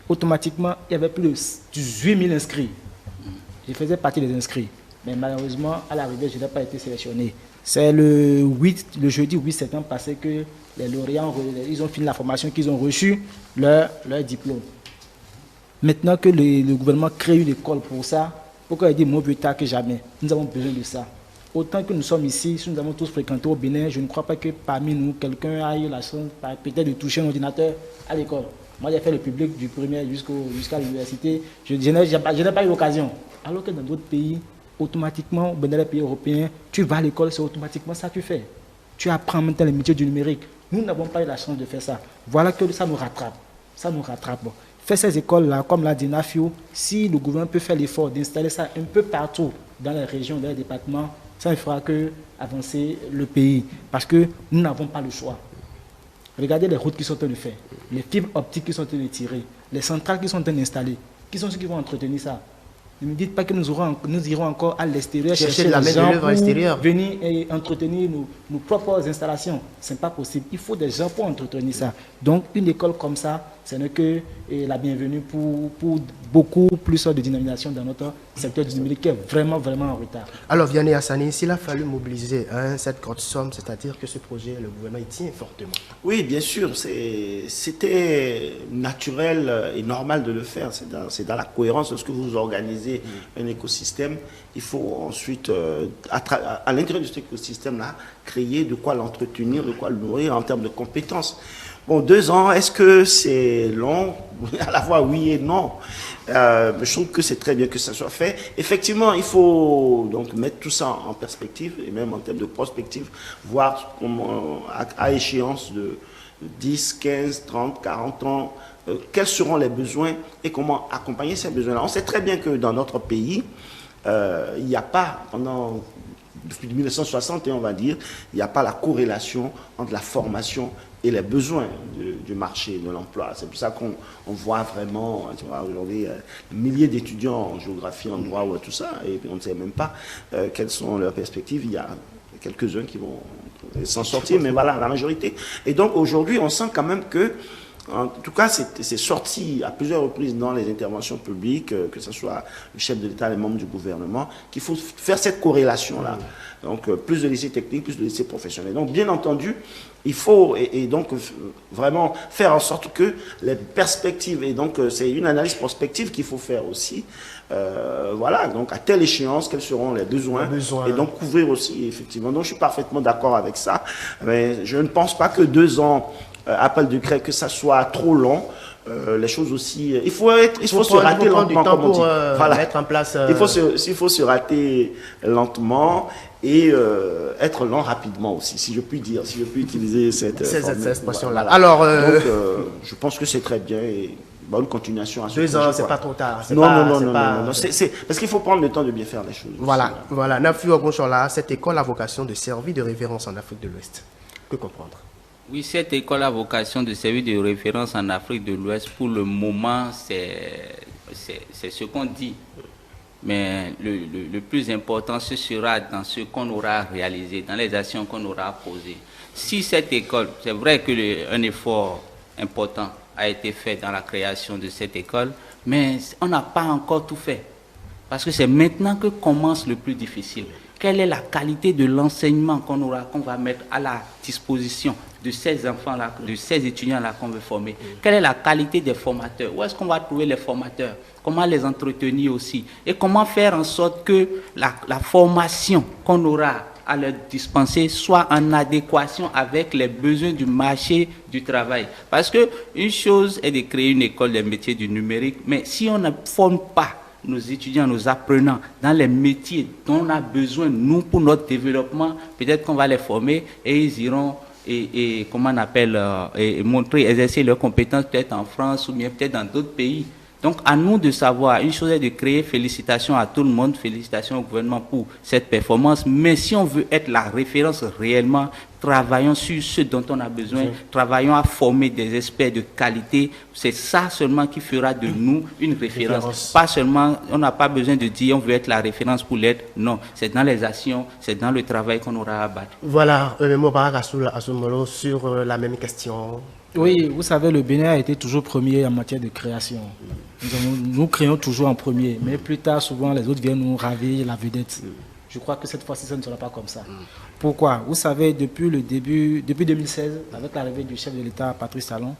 S2: Automatiquement, il y avait plus de 18 000 inscrits. Je faisais partie des inscrits. Mais malheureusement, à l'arrivée, je n'ai pas été sélectionné. C'est le jeudi 8 septembre passé que les lauréats ils ont fini la formation, qu'ils ont reçu leur diplôme. Maintenant que le gouvernement crée une école pour ça, pourquoi il dit mieux vaut tard que jamais? Nous avons besoin de ça. Autant que nous sommes ici, si nous avons tous fréquenté au Bénin, je ne crois pas que parmi nous, quelqu'un a eu la chance peut-être de toucher un ordinateur à l'école. Moi, j'ai fait le public du primaire jusqu'à l'université. Je n'ai pas eu l'occasion. Alors que dans d'autres pays, automatiquement, dans les pays européens, tu vas à l'école, c'est automatiquement ça que tu fais. Tu apprends maintenant les métiers du numérique. Nous n'avons pas eu la chance de faire ça. Voilà que ça nous rattrape. Ça nous rattrape. Bon. Faire ces écoles-là, comme l'a dit Nafio, si le gouvernement peut faire l'effort d'installer ça un peu partout, dans les régions, dans les départements, ça ne fera que avancer le pays. Parce que nous n'avons pas le choix. Regardez les routes qui sont en train de faire, les fibres optiques qui sont en train de tirer, les centrales qui sont en train d'installer. Qui sont ceux qui vont entretenir ça? Ne me dites pas que nous irons encore à l'extérieur chercher
S1: la
S2: des gens
S1: pour
S2: venir et entretenir nos propres installations. Ce n'est pas possible. Il faut des gens pour entretenir ça. Donc, une école comme ça, ce n'est que la bienvenue pour beaucoup plus de dynamisation dans notre secteur du numérique qui est vraiment, vraiment en retard.
S1: Alors, Vianney Hassani, s'il a fallu mobiliser cette grosse somme, c'est-à-dire que ce projet, le gouvernement y tient fortement.
S3: Oui, bien sûr, c'était naturel et normal de le faire. C'est dans la cohérence de ce que vous organisez un écosystème. Il faut ensuite, à l'intérieur de cet écosystème-là, créer de quoi l'entretenir, de quoi le nourrir en termes de compétences. Bon, 2 ans, est-ce que c'est long? À la fois oui et non. Je trouve que c'est très bien que ça soit fait. Effectivement, il faut donc mettre tout ça en perspective, et même en termes de prospective, voir comment, à échéance de 10, 15, 30, 40 ans, quels seront les besoins et comment accompagner ces besoins-là. On sait très bien que dans notre pays, il n'y a pas, depuis 1960, on va dire, il n'y a pas la corrélation entre la formation et les besoins du marché de l'emploi. C'est pour ça qu'on voit vraiment, aujourd'hui, milliers d'étudiants en géographie, en droit, ou tout ça, et on ne sait même pas quelles sont leurs perspectives. Il y a quelques-uns qui vont s'en sortir, mais voilà, la majorité. Et donc aujourd'hui, on sent quand même que, en tout cas, c'est sorti à plusieurs reprises dans les interventions publiques, que ce soit le chef de l'État, les membres du gouvernement, qu'il faut faire cette corrélation-là. Donc, plus de lycées techniques, plus de lycées professionnels. Donc, bien entendu, il faut et donc vraiment faire en sorte que les perspectives, et donc c'est une analyse prospective qu'il faut faire aussi. Voilà, donc à telle échéance, quels seront les besoins, et donc couvrir aussi, effectivement. Donc, je suis parfaitement d'accord avec ça. Mais je ne pense pas que 2 ans, appel de gré, que ça soit trop long. les choses aussi. Il faut se rater lentement, comme on dit. Voilà.
S1: Mettre en place.
S3: Il faut se rater lentement et être lent rapidement aussi, si je puis dire, si je puis utiliser cette
S1: expression-là.
S3: Voilà.
S1: Alors,
S3: donc, je pense que c'est très bien et bonne continuation à ce
S1: 2 ans, c'est pas trop tard.
S3: Non. Parce qu'il faut prendre le temps de bien faire les choses.
S1: Voilà. Nafi Ogonchola, cette école a vocation de servir de référence en Afrique de l'Ouest. Que comprendre?
S4: Oui, cette école a vocation de servir de référence en Afrique de l'Ouest. Pour le moment, c'est ce qu'on dit. Mais le plus important, ce sera dans ce qu'on aura réalisé, dans les actions qu'on aura posées. Si cette école, c'est vrai qu'un effort important a été fait dans la création de cette école, mais on n'a pas encore tout fait. Parce que c'est maintenant que commence le plus difficile. Quelle est la qualité de l'enseignement qu'on va mettre à la disposition de ces enfants-là, de ces étudiants-là qu'on veut former? Quelle est la qualité des formateurs? Où est-ce qu'on va trouver les formateurs? Comment les entretenir aussi? Et comment faire en sorte que la formation qu'on aura à leur dispenser soit en adéquation avec les besoins du marché du travail? Parce qu'une chose est de créer une école des métiers du numérique, mais si on ne forme pas nos étudiants, nos apprenants dans les métiers dont on a besoin, nous, pour notre développement, peut-être qu'on va les former et ils iront comment on appelle, exercer leurs compétences peut-être en France ou bien peut-être dans d'autres pays. Donc, à nous de savoir, une chose est de créer, félicitations à tout le monde, félicitations au gouvernement pour cette performance, mais si on veut être la référence réellement, travaillons sur ce dont on a besoin, travaillons à former des experts de qualité, c'est ça seulement qui fera de nous une référence. Pas seulement, on n'a pas besoin de dire on veut être la référence pour l'être, non, c'est dans les actions, c'est dans le travail qu'on aura à battre.
S1: Voilà, Mobarak Assoumolo sur la même question.
S2: Oui, vous savez, le Bénin a été toujours premier en matière de création. Nous créons toujours en premier, mais plus tard, souvent, les autres viennent nous ravir la vedette. Je crois que cette fois-ci, ça ne sera pas comme ça. Pourquoi? Vous savez, depuis 2016, avec l'arrivée du chef de l'État, Patrice Talon,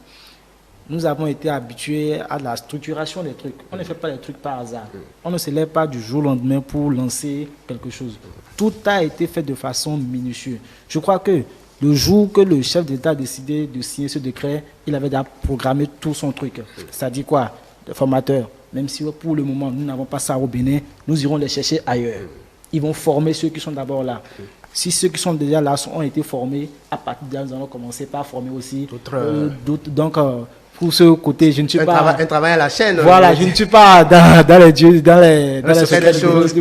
S2: nous avons été habitués à la structuration des trucs. On ne fait pas les trucs par hasard. On ne se lève pas du jour au lendemain pour lancer quelque chose. Tout a été fait de façon minutieuse. Je crois que le jour que le chef d'État a décidé de signer ce décret, il avait déjà programmé tout son truc. C'est-à-dire quoi? Les formateurs, même si pour le moment nous n'avons pas ça au Bénin, nous irons les chercher ailleurs. Ils vont former ceux qui sont d'abord là. Si ceux qui sont déjà là ont été formés, à partir de là, nous allons commencer par former aussi d'autres. Donc, pour ce côté, je ne suis pas...
S1: Un travail à la chaîne.
S2: Voilà, je ne suis pas dans les secrets des choses.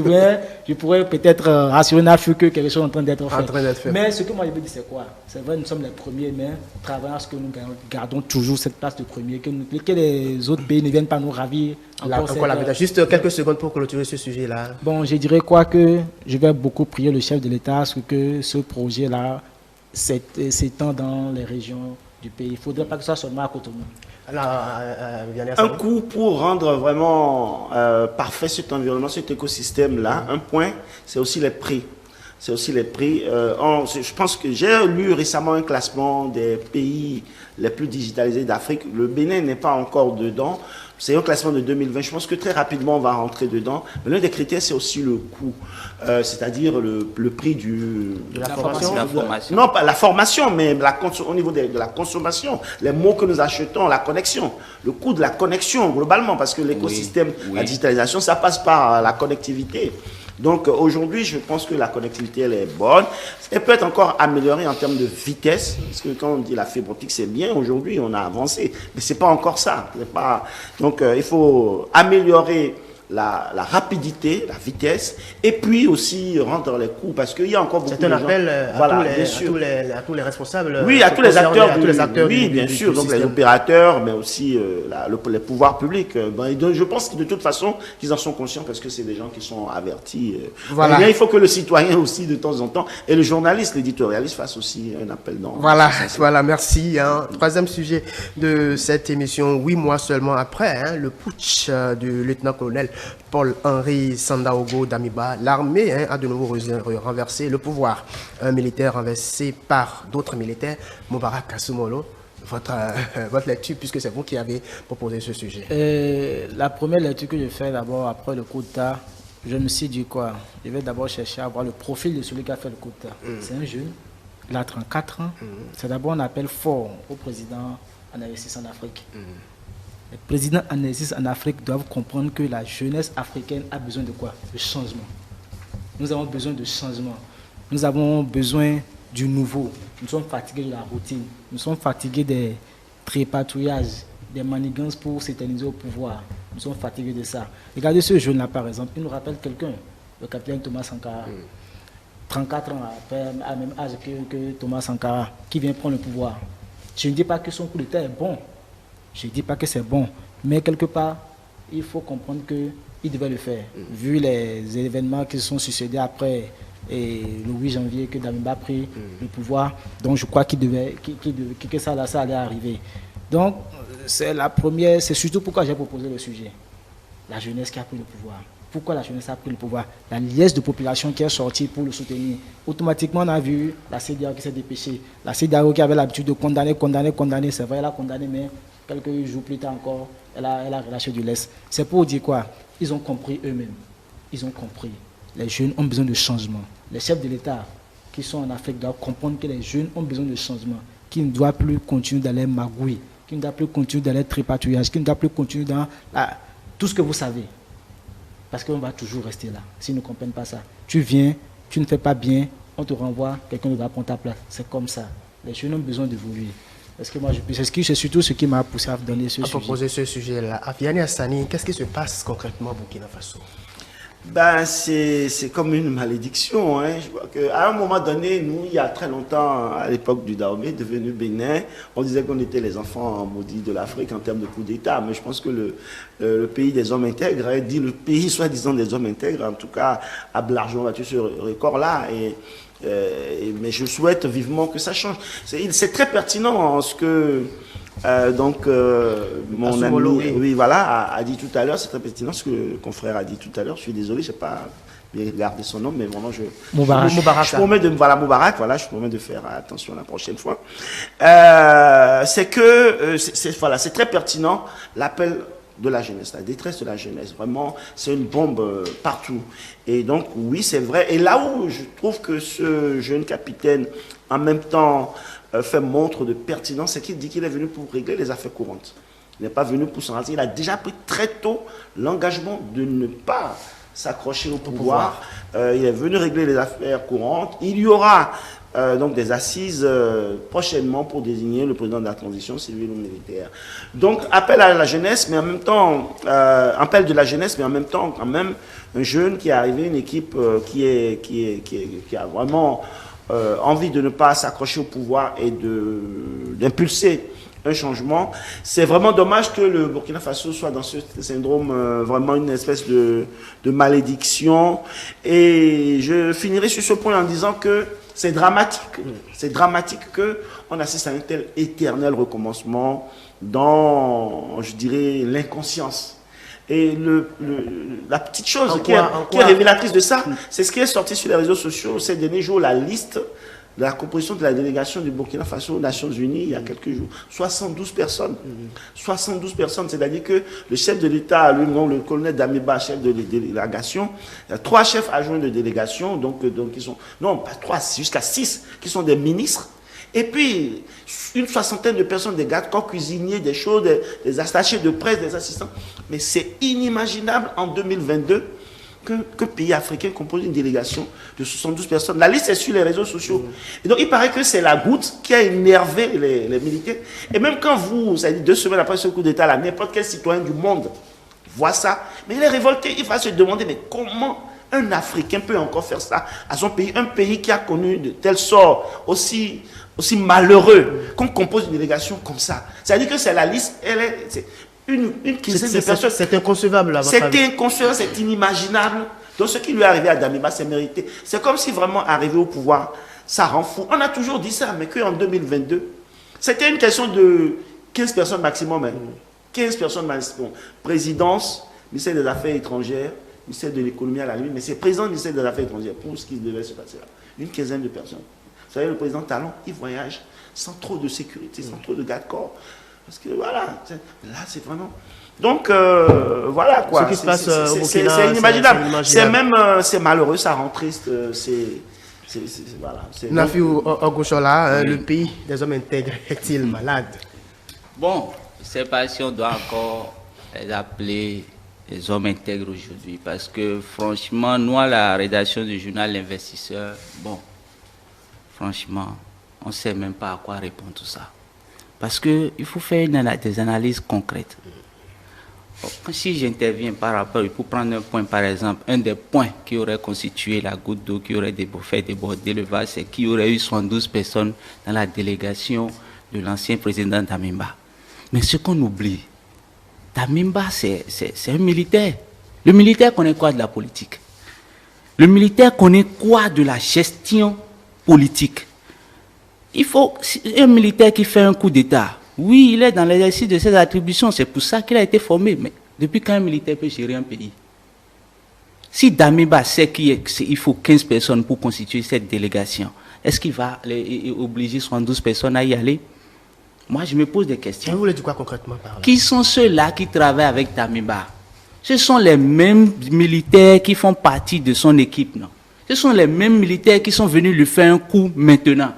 S2: Je pourrais peut-être rassurer Nafu que quelque chose est en train d'être fait. Mais ce que moi je veux dire, c'est quoi? C'est vrai, nous sommes les premiers, mais travaillons à ce que nous gardons toujours cette place de premier, que les autres pays ne viennent pas nous ravir.
S1: Juste quelques secondes pour clôturer ce sujet-là.
S2: Bon, je dirais quoi que je vais beaucoup prier le chef de l'État à ce que ce projet-là s'étend dans les régions du pays. Il ne faudrait pas que ce soit seulement à Cotonou.
S3: Un coup pour rendre vraiment parfait cet environnement, cet écosystème-là, un point, c'est aussi les prix. Je pense que j'ai lu récemment un classement des pays les plus digitalisés d'Afrique. Le Bénin n'est pas encore dedans. C'est un classement de 2020. Je pense que très rapidement, on va rentrer dedans. Mais l'un des critères, c'est aussi le coût. C'est-à-dire le prix de
S1: la formation.
S3: Non, pas la formation, mais au niveau de la consommation. Les mots que nous achetons, la connexion. Le coût de la connexion, globalement, parce que l'écosystème, la digitalisation, ça passe par la connectivité. Donc aujourd'hui, je pense que la connectivité, elle est bonne. Elle peut être encore améliorée en termes de vitesse. Parce que quand on dit la fibre optique, c'est bien. Aujourd'hui, on a avancé. Mais ce n'est pas encore ça. Donc il faut améliorer la rapidité, la vitesse, et puis aussi rendre les coûts, parce qu'il y a encore beaucoup de gens...
S1: C'est un appel à tous les responsables.
S3: Oui, à tous les acteurs. Oui, bien sûr, donc les opérateurs, mais aussi les pouvoirs publics. Je pense que de toute façon, ils en sont conscients parce que c'est des gens qui sont avertis.
S1: Voilà.
S3: Bien, il faut que le citoyen aussi, de temps en temps, et le journaliste, l'éditorialiste, fasse aussi un appel dans...
S1: Voilà, merci. Troisième sujet de cette émission, 8 mois seulement après le putsch du lieutenant-colonel Paul-Henri Sandaogo Damiba, l'armée a de nouveau renversé le pouvoir. Un militaire renversé par d'autres militaires. Mobarak Assoumolo, votre lecture, puisque c'est vous qui avez proposé ce sujet.
S2: La première lecture que je fais d'abord après le coup d'État, je me suis dit quoi? Je vais d'abord chercher à voir le profil de celui qui a fait le coup d'État. C'est un jeune, il a 34 ans. C'est d'abord un appel fort au président en investissant en Afrique. Les présidents en exercice en Afrique doivent comprendre que la jeunesse africaine a besoin de quoi? De changement. Nous avons besoin de changement. Nous avons besoin du nouveau. Nous sommes fatigués de la routine. Nous sommes fatigués des trépatouillages, des manigances pour s'éterniser au pouvoir. Nous sommes fatigués de ça. Regardez ce jeune-là, par exemple. Il nous rappelle quelqu'un, le capitaine Thomas Sankara. 34 ans, à même âge que Thomas Sankara, qui vient prendre le pouvoir. Je ne dis pas que son coup d'État est bon. Je ne dis pas que c'est bon. Mais quelque part, il faut comprendre qu'il devait le faire. Vu les événements qui se sont succédés après et le 8 janvier que Damiba a pris le pouvoir, donc je crois que ça allait arriver. Donc, c'est surtout pourquoi j'ai proposé le sujet. La jeunesse qui a pris le pouvoir. Pourquoi la jeunesse a pris le pouvoir? La liesse de population qui est sortie pour le soutenir. Automatiquement, on a vu la CEDEAO qui s'est dépêchée. La CEDEAO qui avait l'habitude de condamner. C'est vrai, elle a condamné, mais quelques jours plus tard encore, elle a relâché du lest. C'est pour dire quoi? Ils ont compris eux-mêmes. Ils ont compris. Les jeunes ont besoin de changement. Les chefs de l'État qui sont en Afrique doivent comprendre que les jeunes ont besoin de changement. Qui ne doivent plus continuer dans les magouilles, qui ne doivent plus continuer dans les trépatouillages, qui ne doivent plus continuer dans tout ce que vous savez. Parce qu'on va toujours rester là, s'ils ne comprennent pas ça. Tu viens, tu ne fais pas bien, on te renvoie, quelqu'un va prendre ta place. C'est comme ça. Les jeunes ont besoin d'évoluer. Est-ce que moi je puisse... C'est surtout ce qui m'a poussé à donner ce sujet.
S1: À proposer ce sujet-là. Afiani Hassani, qu'est-ce qui se passe concrètement au Burkina Faso?
S3: Ben, c'est comme une malédiction. Hein. Je vois qu'à un moment donné, nous, il y a très longtemps, à l'époque du Dahomey, devenu Bénin, on disait qu'on était les enfants maudits de l'Afrique en termes de coup d'État. Mais je pense que le pays des hommes intègres, hein, dit le pays soi-disant des hommes intègres, en tout cas, a largement battu ce record-là. Mais je souhaite vivement que ça change. C'est très pertinent ce que... mon ami oui, voilà, a dit tout à l'heure, c'est très pertinent ce que le confrère a dit tout à l'heure. Je suis désolé, je n'ai pas bien gardé son nom, mais vraiment,
S2: Moubarak.
S3: Je promets de, voilà, Moubarak, voilà, je promets de faire attention la prochaine fois. C'est très pertinent l'appel de la jeunesse, la détresse de la jeunesse. Vraiment, c'est une bombe partout. Et donc, oui, c'est vrai. Et là où je trouve que ce jeune capitaine, en même temps, fait montre de pertinence, c'est qu'il dit qu'il est venu pour régler les affaires courantes. Il n'est pas venu pour s'en raser. Il a déjà pris très tôt l'engagement de ne pas s'accrocher au pouvoir. Il est venu régler les affaires courantes. Il y aura donc des assises prochainement pour désigner le président de la transition civile ou militaire. Donc, appel à la jeunesse, mais en même temps, appel de la jeunesse, mais en même temps, quand même, un jeune qui est arrivé, une équipe qui a vraiment... envie de ne pas s'accrocher au pouvoir et d'impulser un changement. C'est vraiment dommage que le Burkina Faso soit dans ce syndrome, vraiment une espèce de malédiction. Et je finirai sur ce point en disant que c'est dramatique. C'est dramatique qu'on assiste à un tel éternel recommencement dans, je dirais, l'inconscience. Et la petite chose qui est révélatrice de ça, c'est ce qui est sorti sur les réseaux sociaux ces derniers jours, la liste de la composition de la délégation du Burkina Faso aux Nations Unies il y a quelques jours. 72 personnes. 72 personnes, c'est-à-dire que le chef de l'État, lui-même, le colonel Damiba, chef de délégation, il y a 3 chefs adjoints de délégation, donc ils sont, non, pas 3, jusqu'à 6, qui sont des ministres. Et puis, une soixantaine de personnes, des gardes-corps cuisiniers, des choses, des attachés de presse, des assistants. Mais c'est inimaginable en 2022 que pays africain compose une délégation de 72 personnes. La liste est sur les réseaux sociaux. Et donc, il paraît que c'est la goutte qui a énervé les militaires. Et même quand ça dit 2 semaines après ce coup d'État, n'importe quel citoyen du monde voit ça, mais il est révolté. Il va se demander, mais comment un Africain peut encore faire ça à son pays, un pays qui a connu de tels sorts aussi malheureux, qu'on compose une délégation comme ça. C'est-à-dire que c'est la liste, c'est une quinzaine de personnes.
S1: C'est inconcevable.
S3: C'est inconcevable, c'est inimaginable. Donc ce qui lui est arrivé à Damiba, c'est mérité. C'est comme si vraiment arrivé au pouvoir, ça rend fou. On a toujours dit ça, mais qu'en 2022, c'était une question de 15 personnes maximum. 15 personnes maximum. Présidence, ministère des Affaires étrangères, ministère de l'économie à la limite, mais c'est président du ministère des Affaires étrangères pour ce qui devait se passer là. Une quinzaine de personnes. Vous savez, le président Talon, il voyage sans trop de sécurité, sans trop de garde-corps. Parce que voilà, là c'est vraiment... Donc voilà quoi.
S1: Ce qui se passe au Burkina,
S3: c'est inimaginable. C'est malheureux, ça rend triste. Voilà.
S1: Nafi Ogoshola, le pays des hommes intègres est-il malade?
S4: Bon, ne sais pas si on doit encore les appeler les hommes intègres aujourd'hui, parce que franchement, nous, à la rédaction du journal L'Investisseur, bon, franchement, on ne sait même pas à quoi répondre tout ça. Parce qu'il faut faire des analyses concrètes. Si j'interviens par rapport, pour prendre un point par exemple, un des points qui aurait constitué la goutte d'eau qui aurait fait déborder le vase, c'est qu'il y aurait eu 112 personnes dans la délégation de l'ancien président Damiba. Mais ce qu'on oublie, Damiba, c'est un militaire. Le militaire connaît quoi de la politique? Le militaire connaît quoi de la gestion politique? Il faut un militaire qui fait un coup d'État. Oui, il est dans l'exercice de ses attributions, c'est pour ça qu'il a été formé. Mais depuis quand un militaire peut gérer un pays? Si Damiba sait qu'il faut 15 personnes pour constituer cette délégation, est-ce qu'il va obliger 72 personnes à y aller? Moi, je me pose des questions.
S1: Vous voulez dire quoi concrètement par là?
S4: Qui sont ceux-là qui travaillent avec Damiba? Ce sont les mêmes militaires qui font partie de son équipe, non? Ce sont les mêmes militaires qui sont venus lui faire un coup maintenant.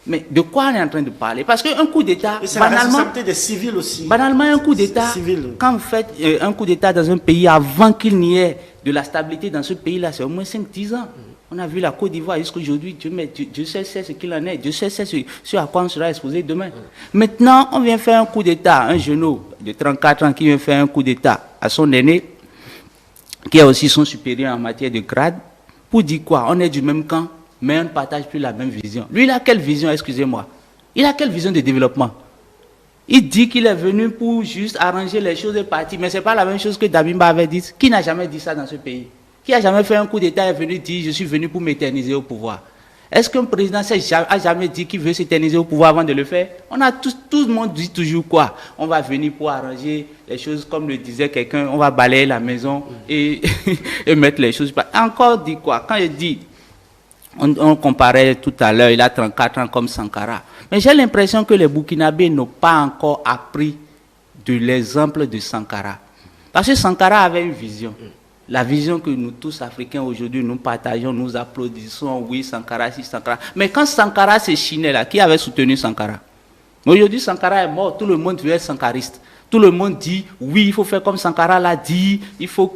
S4: Mais de quoi on est en train de parler? Parce qu'un coup d'État,
S3: c'est la responsabilité des civils aussi.
S4: Banalement, un coup d'État, quand vous faites un coup d'État dans un pays, avant qu'il n'y ait de la stabilité dans ce pays-là, c'est au moins 5-10 ans. On a vu la Côte d'Ivoire jusqu'à aujourd'hui, Dieu sait ce qu'il en est, Dieu sait ce à quoi on sera exposé demain. Maintenant, on vient faire un coup d'État, un genou de 34 ans qui vient faire un coup d'État à son aîné, qui est aussi son supérieur en matière de grade, pour dire quoi? On est du même camp, mais on ne partage plus la même vision. Lui, il a quelle vision, excusez-moi? Il a quelle vision de développement? Il dit qu'il est venu pour juste arranger les choses et partir, mais ce n'est pas la même chose que Damiba avait dit. Qui n'a jamais dit ça dans ce pays? Qui a jamais fait un coup d'État et est venu dire « je suis venu pour m'éterniser au pouvoir ». Est-ce qu'un président a jamais dit qu'il veut s'éterniser au pouvoir avant de le faire? Tout le monde dit toujours quoi? On va venir pour arranger les choses, comme le disait quelqu'un, on va balayer la maison et, et mettre les choses. Encore dit quoi? Quand je dis, on comparait tout à l'heure, il a 34 ans comme Sankara. Mais j'ai l'impression que les Burkinabés n'ont pas encore appris de l'exemple de Sankara. Parce que Sankara avait une vision. La vision que nous tous Africains aujourd'hui nous partageons, nous applaudissons, oui Sankara, si Sankara. Mais quand Sankara s'est chiné là, qui avait soutenu Sankara? Aujourd'hui Sankara est mort, tout le monde veut être sankariste. Tout le monde dit, oui, il faut faire comme Sankara l'a dit, il faut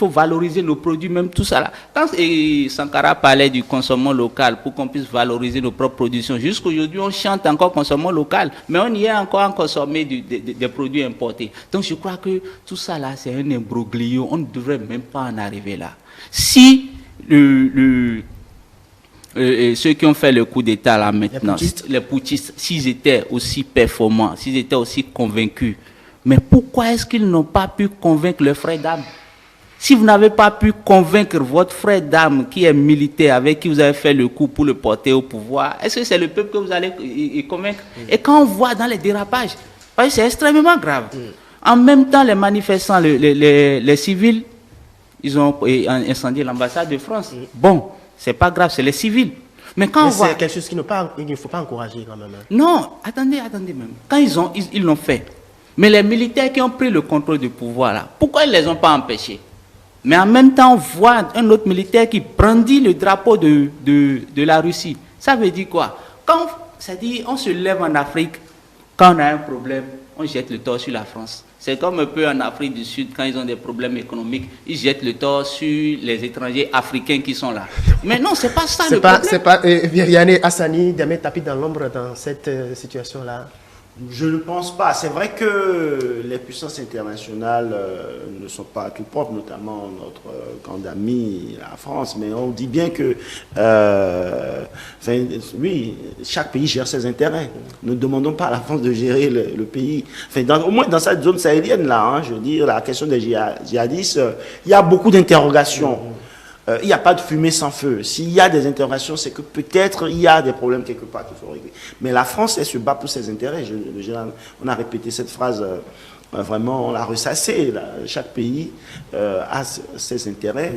S4: valoriser nos produits, même tout ça là. Quand Sankara parlait du consommation local pour qu'on puisse valoriser nos propres productions, jusqu'aujourd'hui on chante encore consommation local, mais on y est encore à consommer des produits importés. Donc je crois que tout ça là, c'est un imbroglio, on ne devrait même pas en arriver là. Si ceux qui ont fait le coup d'État là maintenant, les putschistes, s'ils étaient aussi performants, s'ils étaient aussi convaincus, mais pourquoi est-ce qu'ils n'ont pas pu convaincre leur frère d'armes? Si vous n'avez pas pu convaincre votre frère d'armes qui est militaire, avec qui vous avez fait le coup pour le porter au pouvoir, est-ce que c'est le peuple que vous allez convaincre? Et quand on voit dans les dérapages, c'est extrêmement grave. En même temps, les manifestants, les civils, ils ont incendié l'ambassade de France. Bon, c'est pas grave, c'est les civils. Mais quand on voit...
S1: c'est quelque chose qu'il ne faut pas encourager quand même.
S4: Non, attendez même. Quand ils l'ont fait, mais les militaires qui ont pris le contrôle du pouvoir là, pourquoi ils ne les ont pas empêchés? Mais en même temps, on voit un autre militaire qui brandit le drapeau de la Russie. Ça veut dire quoi? C'est-à-dire, on se lève en Afrique, quand on a un problème, on jette le tort sur la France. C'est comme un peu en Afrique du Sud, quand ils ont des problèmes économiques, ils jettent le tort sur les étrangers africains qui sont là. Mais non, c'est pas ça le problème.
S1: C'est pas Viviane Hassani d'aimer taper dans l'ombre dans cette situation-là.
S3: Je ne pense pas. C'est vrai que les puissances internationales ne sont pas tout propres, notamment notre grande amie, la France, mais on dit bien que oui, chaque pays gère ses intérêts. Ne demandons pas à la France de gérer le pays. Au moins dans cette zone sahélienne-là, hein, je veux dire, la question des djihadistes, il y a beaucoup d'interrogations. Il n'y a pas de fumée sans feu. S'il y a des interrogations, c'est que peut-être il y a des problèmes quelque part qu'il faut régler. Mais la France, elle se bat pour ses intérêts. On a répété cette phrase, vraiment, on l'a ressassée. Chaque pays a ses intérêts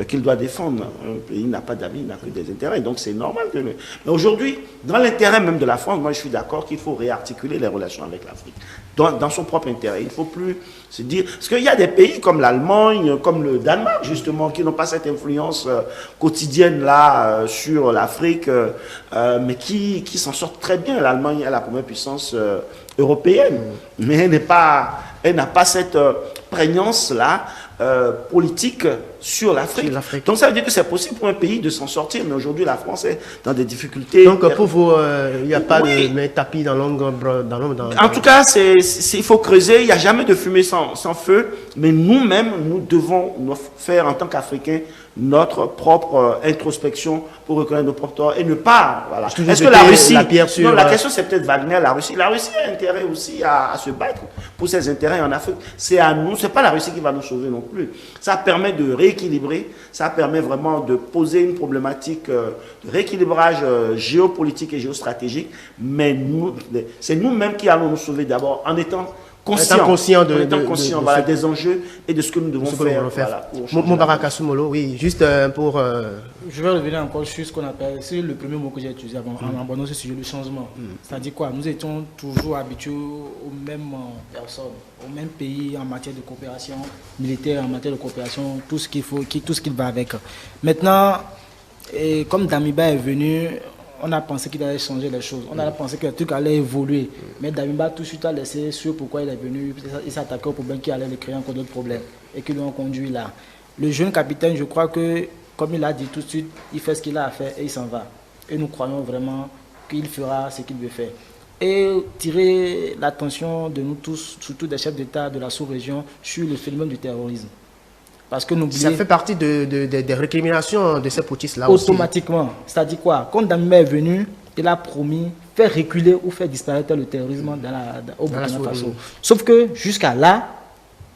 S3: qu'il doit défendre. Un pays n'a pas d'amis, il n'a que des intérêts. Donc c'est normal que... Mais aujourd'hui, dans l'intérêt même de la France, moi je suis d'accord qu'il faut réarticuler les relations avec l'Afrique. Dans son propre intérêt. Il ne faut plus se dire... Parce qu'il y a des pays comme l'Allemagne, comme le Danemark, justement, qui n'ont pas cette influence quotidienne là sur l'Afrique, mais qui s'en sortent très bien. L'Allemagne est la première puissance européenne, mais elle n'a pas cette prégnance-là politique sur l'Afrique. Donc ça veut dire que c'est possible pour un pays de s'en sortir, mais aujourd'hui la France est dans des difficultés.
S1: Donc pour vous, il n'y a pas de tapis dans l'ombre.
S3: En tout cas, il faut creuser, il n'y a jamais de fumée sans feu, mais nous-mêmes, nous devons faire en tant qu'Africains notre propre introspection pour reconnaître nos propres torts et ne pas... Voilà. Est-ce que la Russie... Non, la question c'est peut-être Wagner, la Russie. La Russie a intérêt aussi à se battre pour ses intérêts en Afrique. C'est à nous, c'est pas la Russie qui va nous sauver non plus. Ça permet de rééquilibrer, ça permet vraiment de poser une problématique de rééquilibrage géopolitique et géostratégique, mais c'est nous-mêmes qui allons nous sauver d'abord en étant conscient des enjeux et de ce que nous devons faire.
S1: Moubarak Soumolo, oui, juste pour...
S2: Je vais revenir encore sur ce qu'on appelle, c'est le premier mot que j'ai utilisé avant, en abordant ce sujet, le changement. C'est-à-dire quoi? Nous étions toujours habitués aux mêmes personnes, aux mêmes pays en matière de coopération militaire, en matière de coopération, tout ce qu'il faut, tout ce qui va avec. Maintenant, comme Damiba est venu, on a pensé qu'il allait changer les choses. On a pensé que le truc allait évoluer. Mais Damiba tout de suite a laissé sur pourquoi il est venu. Il s'attaquait aux problèmes qui allaient créer encore d'autres problèmes et qui l'ont conduit là. Le jeune capitaine, je crois que, comme il a dit tout de suite, il fait ce qu'il a à faire et il s'en va. Et nous croyons vraiment qu'il fera ce qu'il veut faire. Et tirer l'attention de nous tous, surtout des chefs d'État de la sous-région, sur le phénomène du terrorisme. Parce que
S1: ça fait partie des récriminations de ces putschistes-là aussi.
S2: Automatiquement. C'est-à-dire quoi? Quand Damiba est venu, il a promis faire reculer ou faire disparaître le terrorisme au Burkina Faso. Sauf que jusqu'à là,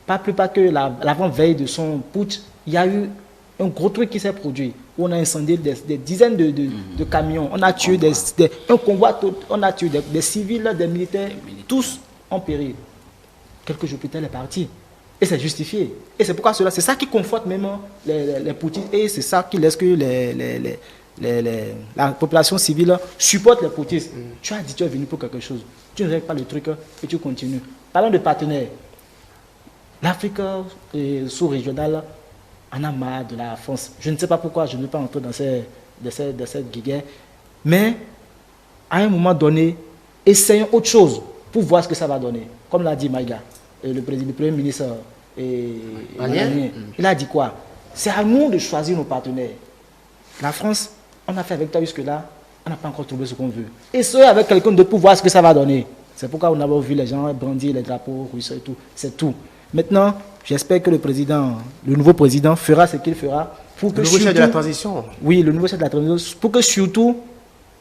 S2: pas plus que l'avant-veille de son putsch, il y a eu un gros truc qui s'est produit. Où on a incendié des dizaines de camions. On a tué un convoi, on a tué des civils, des militaires, tous ont péri. Quelques jours plus tard, il est parti. Et c'est justifié. Et c'est pourquoi c'est ça qui conforte même les putschistes. Et c'est ça qui laisse que la population civile supporte les putschistes. Tu as dit tu es venu pour quelque chose. Tu ne règles pas le truc et tu continues. Parlons de partenaires. L'Afrique sous-régionale en a marre de la France. Je ne sais pas pourquoi je ne vais pas entrer dans cette guerre. Mais à un moment donné, essayons autre chose pour voir ce que ça va donner. Comme l'a dit Maïga. Le Premier ministre il a dit quoi? C'est à nous de choisir nos partenaires. La France, on a fait avec toi jusque-là, on n'a pas encore trouvé ce qu'on veut. Et ce avec quelqu'un d'autre pour voir ce que ça va donner. C'est pourquoi on a vu les gens brandir les drapeaux russes et tout. C'est tout. Maintenant, j'espère que le nouveau président fera ce qu'il fera pour que
S1: le nouveau chef de la transition.
S2: Oui, le nouveau chef de la transition, pour que surtout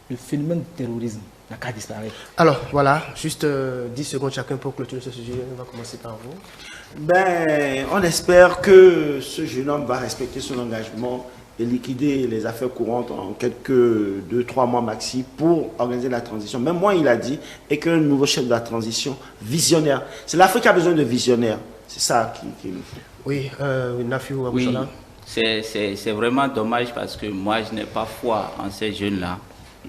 S2: le phénomène du terrorisme n'a qu'à disparaître.
S1: Alors, voilà, juste 10 secondes chacun pour clôturer ce sujet. On va commencer par vous.
S3: On espère que ce jeune homme va respecter son engagement et liquider les affaires courantes en quelques 2-3 mois maxi pour organiser la transition. Même moi, il a dit, et qu'un nouveau chef de la transition visionnaire. C'est l'Afrique qui a besoin de visionnaires. C'est ça qu'il nous faut.
S1: Oui, Nafiou
S4: Oui,
S1: Aboussala.
S4: c'est vraiment dommage parce que moi, je n'ai pas foi en ces jeunes-là.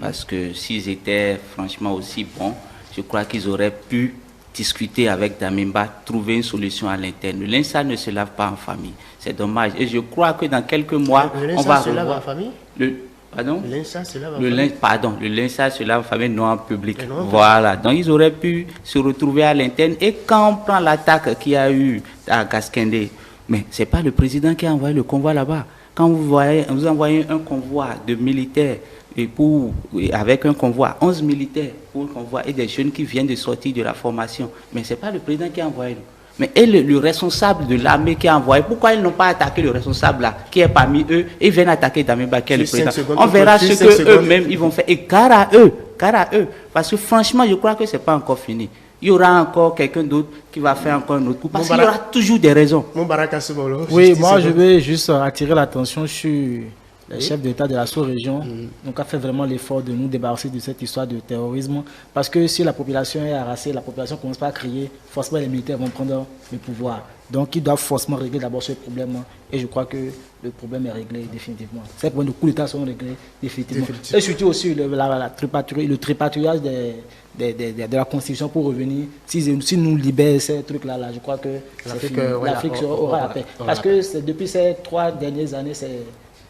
S4: Parce que s'ils étaient franchement aussi bons, je crois qu'ils auraient pu discuter avec Damiba, trouver une solution à l'interne. Le linsa ne se lave pas en famille. C'est dommage. Et je crois que dans quelques mois, on va
S1: se lave en famille.
S4: Pardon?
S1: Le linsa se lave en famille.
S4: Le linsa se lave en famille, non en public. Voilà. Donc ils auraient pu se retrouver à l'interne. Et quand on prend l'attaque qu'il y a eu à Gaskende, mais ce n'est pas le président qui a envoyé le convoi là-bas. Quand vous envoyez un convoi de militaires, avec un convoi, 11 militaires pour un convoi et des jeunes qui viennent de sortir de la formation. Mais ce n'est pas le président qui a envoyé. Mais et le responsable de l'armée qui a envoyé, pourquoi ils n'ont pas attaqué le responsable là, qui est parmi eux, et viennent attaquer Damiba, qui est le président. On verra ce qu'eux-mêmes ils vont faire. Et car à eux. Parce que franchement, je crois que ce n'est pas encore fini. Il y aura encore quelqu'un d'autre qui va faire encore un autre coup. Parce qu'il y aura toujours des raisons.
S2: Oui, moi je vais juste attirer l'attention sur les chefs d'État de la sous-région. Donc a fait vraiment l'effort de nous débarrasser de cette histoire de terrorisme. Parce que si la population est harassée, la population commence pas à crier, forcément les militaires vont prendre le pouvoir. Donc ils doivent forcément régler d'abord ce problème. Et je crois que le problème est réglé définitivement. Ces problèmes de coup d'État sont réglés définitivement. Et surtout aussi le tripatouillage de la Constitution pour revenir. Si nous libèrent ces trucs-là, je crois que l'Afrique aura la paix. Parce que depuis ces 3 dernières années,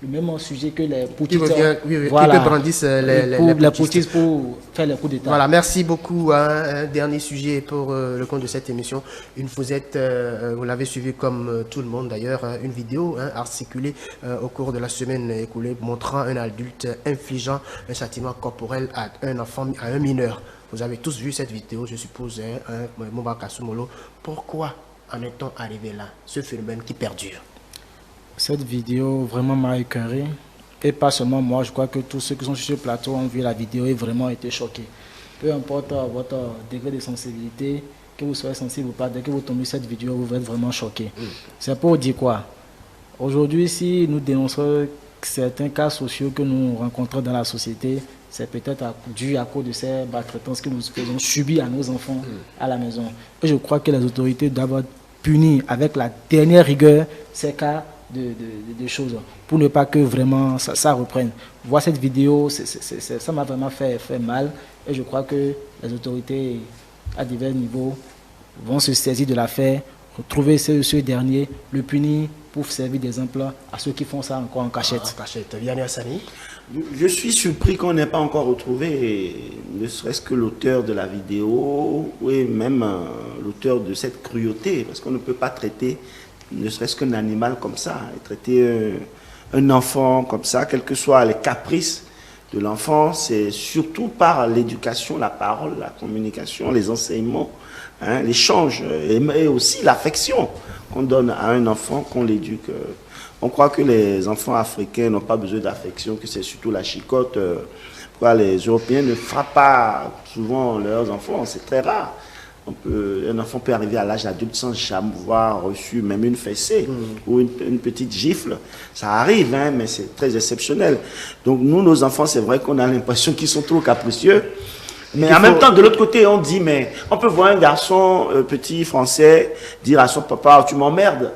S2: le même sujet que les
S1: Qui
S2: poutistes.
S1: revient, qui brandissent
S2: les poutistes pour faire les coups d'État.
S1: Voilà, merci beaucoup. Un dernier sujet pour le compte de cette émission. Vous l'avez suivi comme tout le monde d'ailleurs, une vidéo articulée au cours de la semaine écoulée montrant un adulte infligeant un châtiment corporel à un enfant, à un mineur. Vous avez tous vu cette vidéo, je suppose, Mouba Kasumolo. Pourquoi en est-on arrivé là, ce phénomène qui perdure?
S2: Cette vidéo vraiment m'a écœuré. Et pas seulement moi, je crois que tous ceux qui sont sur ce plateau ont vu la vidéo et vraiment été choqués. Peu importe votre degré de sensibilité, que vous soyez sensible ou pas, dès que vous tombez sur cette vidéo, vous êtes vraiment choqués. C'est pour dire quoi? Aujourd'hui, si nous dénonçons certains cas sociaux que nous rencontrons dans la société, c'est peut-être dû à cause de ces maltraitances que nous faisons subir à nos enfants à la maison. Et je crois que les autorités doivent punir avec la dernière rigueur ces cas de choses pour ne pas que vraiment ça reprenne. Voir cette vidéo, ça m'a vraiment fait mal et je crois que les autorités à divers niveaux vont se saisir de l'affaire, retrouver ce dernier, le punir pour servir d'exemple à ceux qui font ça encore en cachette.
S1: En cachette. Vianney Hassani.
S3: Je suis surpris qu'on n'ait pas encore retrouvé, ne serait-ce que l'auteur de la vidéo, ou même l'auteur de cette cruauté, parce qu'on ne peut pas traiter ne serait-ce qu'un animal comme ça, et traiter un enfant comme ça, quels que soient les caprices de l'enfant, c'est surtout par l'éducation, la parole, la communication, les enseignements, l'échange, et aussi l'affection qu'on donne à un enfant, qu'on l'éduque. On croit que les enfants africains n'ont pas besoin d'affection, que c'est surtout la chicotte. Les Européens ne frappent pas souvent leurs enfants, c'est très rare. Un enfant peut arriver à l'âge adulte sans jamais avoir reçu même une fessée ou une petite gifle. Ça arrive, mais c'est très exceptionnel. Donc nous, nos enfants, c'est vrai qu'on a l'impression qu'ils sont trop capricieux. Mais en même temps, de l'autre côté, on dit, mais on peut voir un garçon petit français dire à son papa, tu m'emmerdes.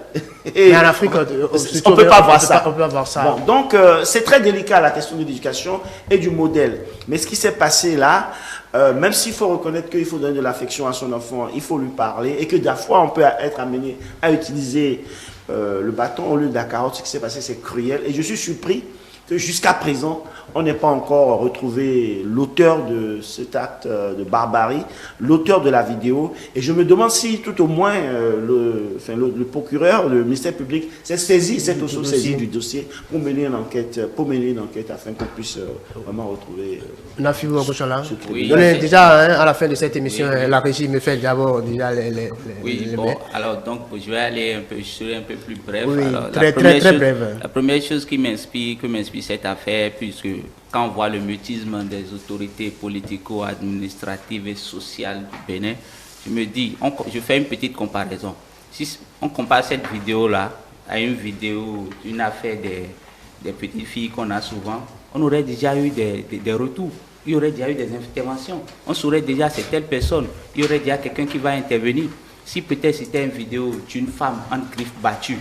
S1: Mais en Afrique, on
S3: ne peut pas voir ça.
S1: On peut pas voir ça.
S3: Bon, donc, c'est très délicat la question de l'éducation et du modèle. Mais ce qui s'est passé là, même s'il faut reconnaître qu'il faut donner de l'affection à son enfant, il faut lui parler et que des fois, on peut être amené à utiliser le bâton au lieu de la carotte. Ce qui s'est passé, c'est cruel. Et je suis surpris que jusqu'à présent, on n'ait pas encore retrouvé l'auteur de cet acte de barbarie, l'auteur de la vidéo. Et je me demande si tout au moins le procureur, le ministère public s'est saisi du dossier pour mener une enquête, afin qu'on puisse vraiment retrouver.
S1: Oui, déjà à la fin de cette émission, la régie me fait d'abord déjà les
S4: alors donc je vais aller je serai un peu plus bref.
S1: Oui,
S4: alors,
S1: très bref.
S4: La première chose que m'inspire cette affaire, puisque quand on voit le mutisme des autorités politico-administratives et sociales du Bénin, je me dis, je fais une petite comparaison. Si on compare cette vidéo-là à une affaire des petites filles qu'on a souvent, on aurait déjà eu des retours. Il y aurait déjà eu des interventions. On saurait déjà c'est telle personne. Il y aurait déjà quelqu'un qui va intervenir. Si peut-être c'était une vidéo d'une femme en griffe battue,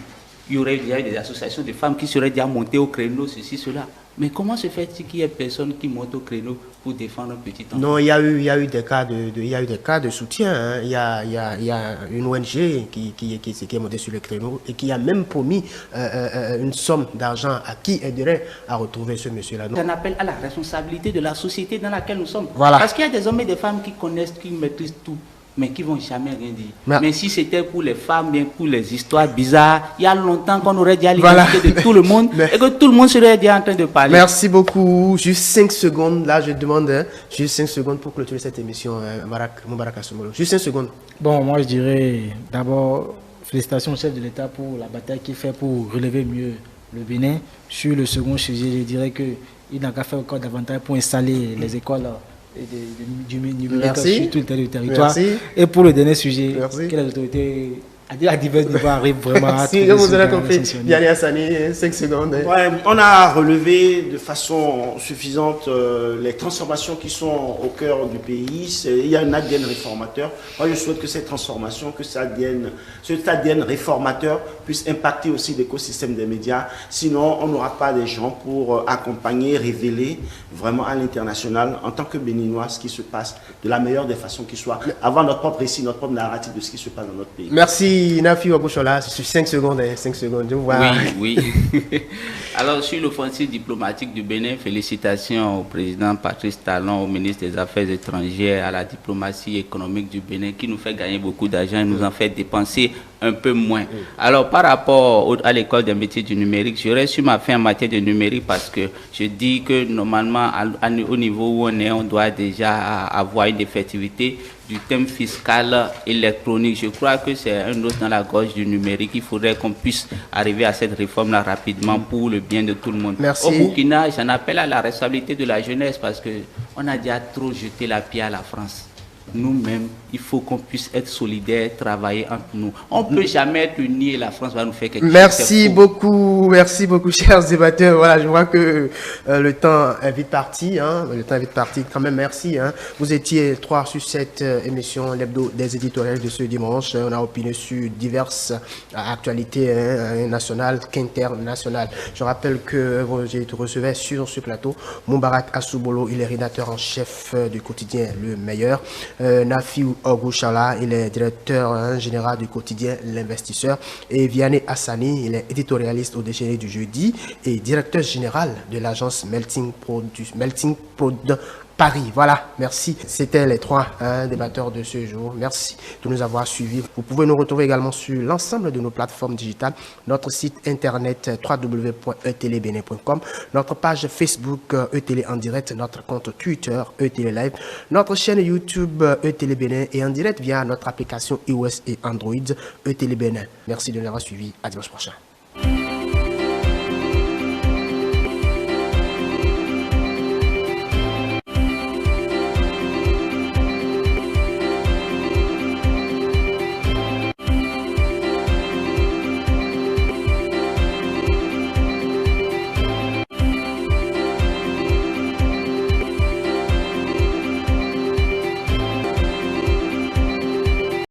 S4: il y aurait déjà eu des associations de femmes qui seraient déjà montées au créneau, ceci, cela. Mais comment se fait-il qu'il y ait personne qui monte au créneau pour défendre un petit enfant?
S1: Non, il y a eu des cas de soutien. Il y a une ONG qui est montée sur le créneau et qui a même promis une somme d'argent à qui aiderait à retrouver ce monsieur-là.
S4: C'est un appel à la responsabilité de la société dans laquelle nous sommes.
S1: Voilà.
S4: Parce qu'il y a des hommes et des femmes qui connaissent, qui maîtrisent tout, mais qui ne vont jamais rien dire. Mais si c'était pour les femmes, bien pour les histoires bizarres, il y a longtemps qu'on aurait déjà l'identité de tout le monde et que tout le monde serait déjà en train de parler.
S1: Merci beaucoup. Juste 5 secondes. Là, je demande juste 5 secondes pour clôturer cette émission. Moubarak Kasumolo. Juste 5 secondes.
S2: Bon, moi, je dirais d'abord félicitations au chef de l'État pour la bataille qu'il fait pour relever mieux le Bénin. Sur le second sujet, je dirais qu'il n'a qu'à faire encore davantage pour installer les écoles du numérique sur tout le territoire.
S1: Merci.
S2: Et pour le dernier sujet,
S1: merci,
S2: que les autorités à divers niveaux arrivent vraiment à
S1: si vous avez compris, Vianney Hassani, 5 secondes.
S3: Ouais, on a relevé de façon suffisante les transformations qui sont au cœur du pays. Il y a un ADN réformateur. Moi, je souhaite que cette transformation, que cet ADN réformateur puisse impacter aussi l'écosystème des médias. Sinon, on n'aura pas des gens pour accompagner, révéler vraiment à l'international, en tant que Béninois, ce qui se passe de la meilleure des façons qui soit, avoir notre propre récit, notre propre narrative de ce qui se passe dans notre pays.
S1: Merci. Nafi Wabouchola, sur 5 secondes, 5 secondes, je vois.
S4: Oui, oui. Alors, sur l'offensive diplomatique du Bénin, félicitations au président Patrice Talon, au ministre des Affaires étrangères, à la diplomatie économique du Bénin, qui nous fait gagner beaucoup d'argent et nous en fait dépenser un peu moins. Alors, par rapport à l'école des métiers du numérique, je reste sur ma fin en matière de numérique parce que je dis que normalement, au niveau où on est, on doit déjà avoir une effectivité du thème fiscal électronique. Je crois que c'est un os dans la gorge du numérique. Il faudrait qu'on puisse arriver à cette réforme-là rapidement pour le bien de tout le monde.
S1: Merci.
S4: Au Burkina, j'en appelle à la responsabilité de la jeunesse parce qu'on a déjà trop jeté la pierre à la France. Nous-mêmes, il faut qu'on puisse être solidaires, travailler entre nous. On ne peut jamais être unis et la France va nous faire quelque chose.
S1: Merci beaucoup, chers débatteurs. Voilà, je vois que le temps est vite parti. Le temps est vite parti. Quand même, merci. Vous étiez 3 sur cette émission, l'hebdo des éditoriales de ce dimanche. On a opiné sur diverses actualités nationales qu'internationales. Je rappelle que j'ai recevé sur ce plateau Moubarak Assoubolo, il est rédacteur en chef du quotidien Le Meilleur. Nafi Ogouchala, il est directeur général du quotidien L'Investisseur. Et Vianney Hassani, il est éditorialiste au Déjeuner du jeudi et directeur général de l'agence Melting Prod Paris. Voilà, merci. C'était les 3 débatteurs de ce jour. Merci de nous avoir suivis. Vous pouvez nous retrouver également sur l'ensemble de nos plateformes digitales, notre site internet www.etelebene.com, notre page Facebook ETélé en direct, notre compte Twitter ETélé Live, notre chaîne YouTube ETélé Bénin et en direct via notre application iOS et Android ETélé Bénin. Merci de nous avoir suivis. À dimanche prochain.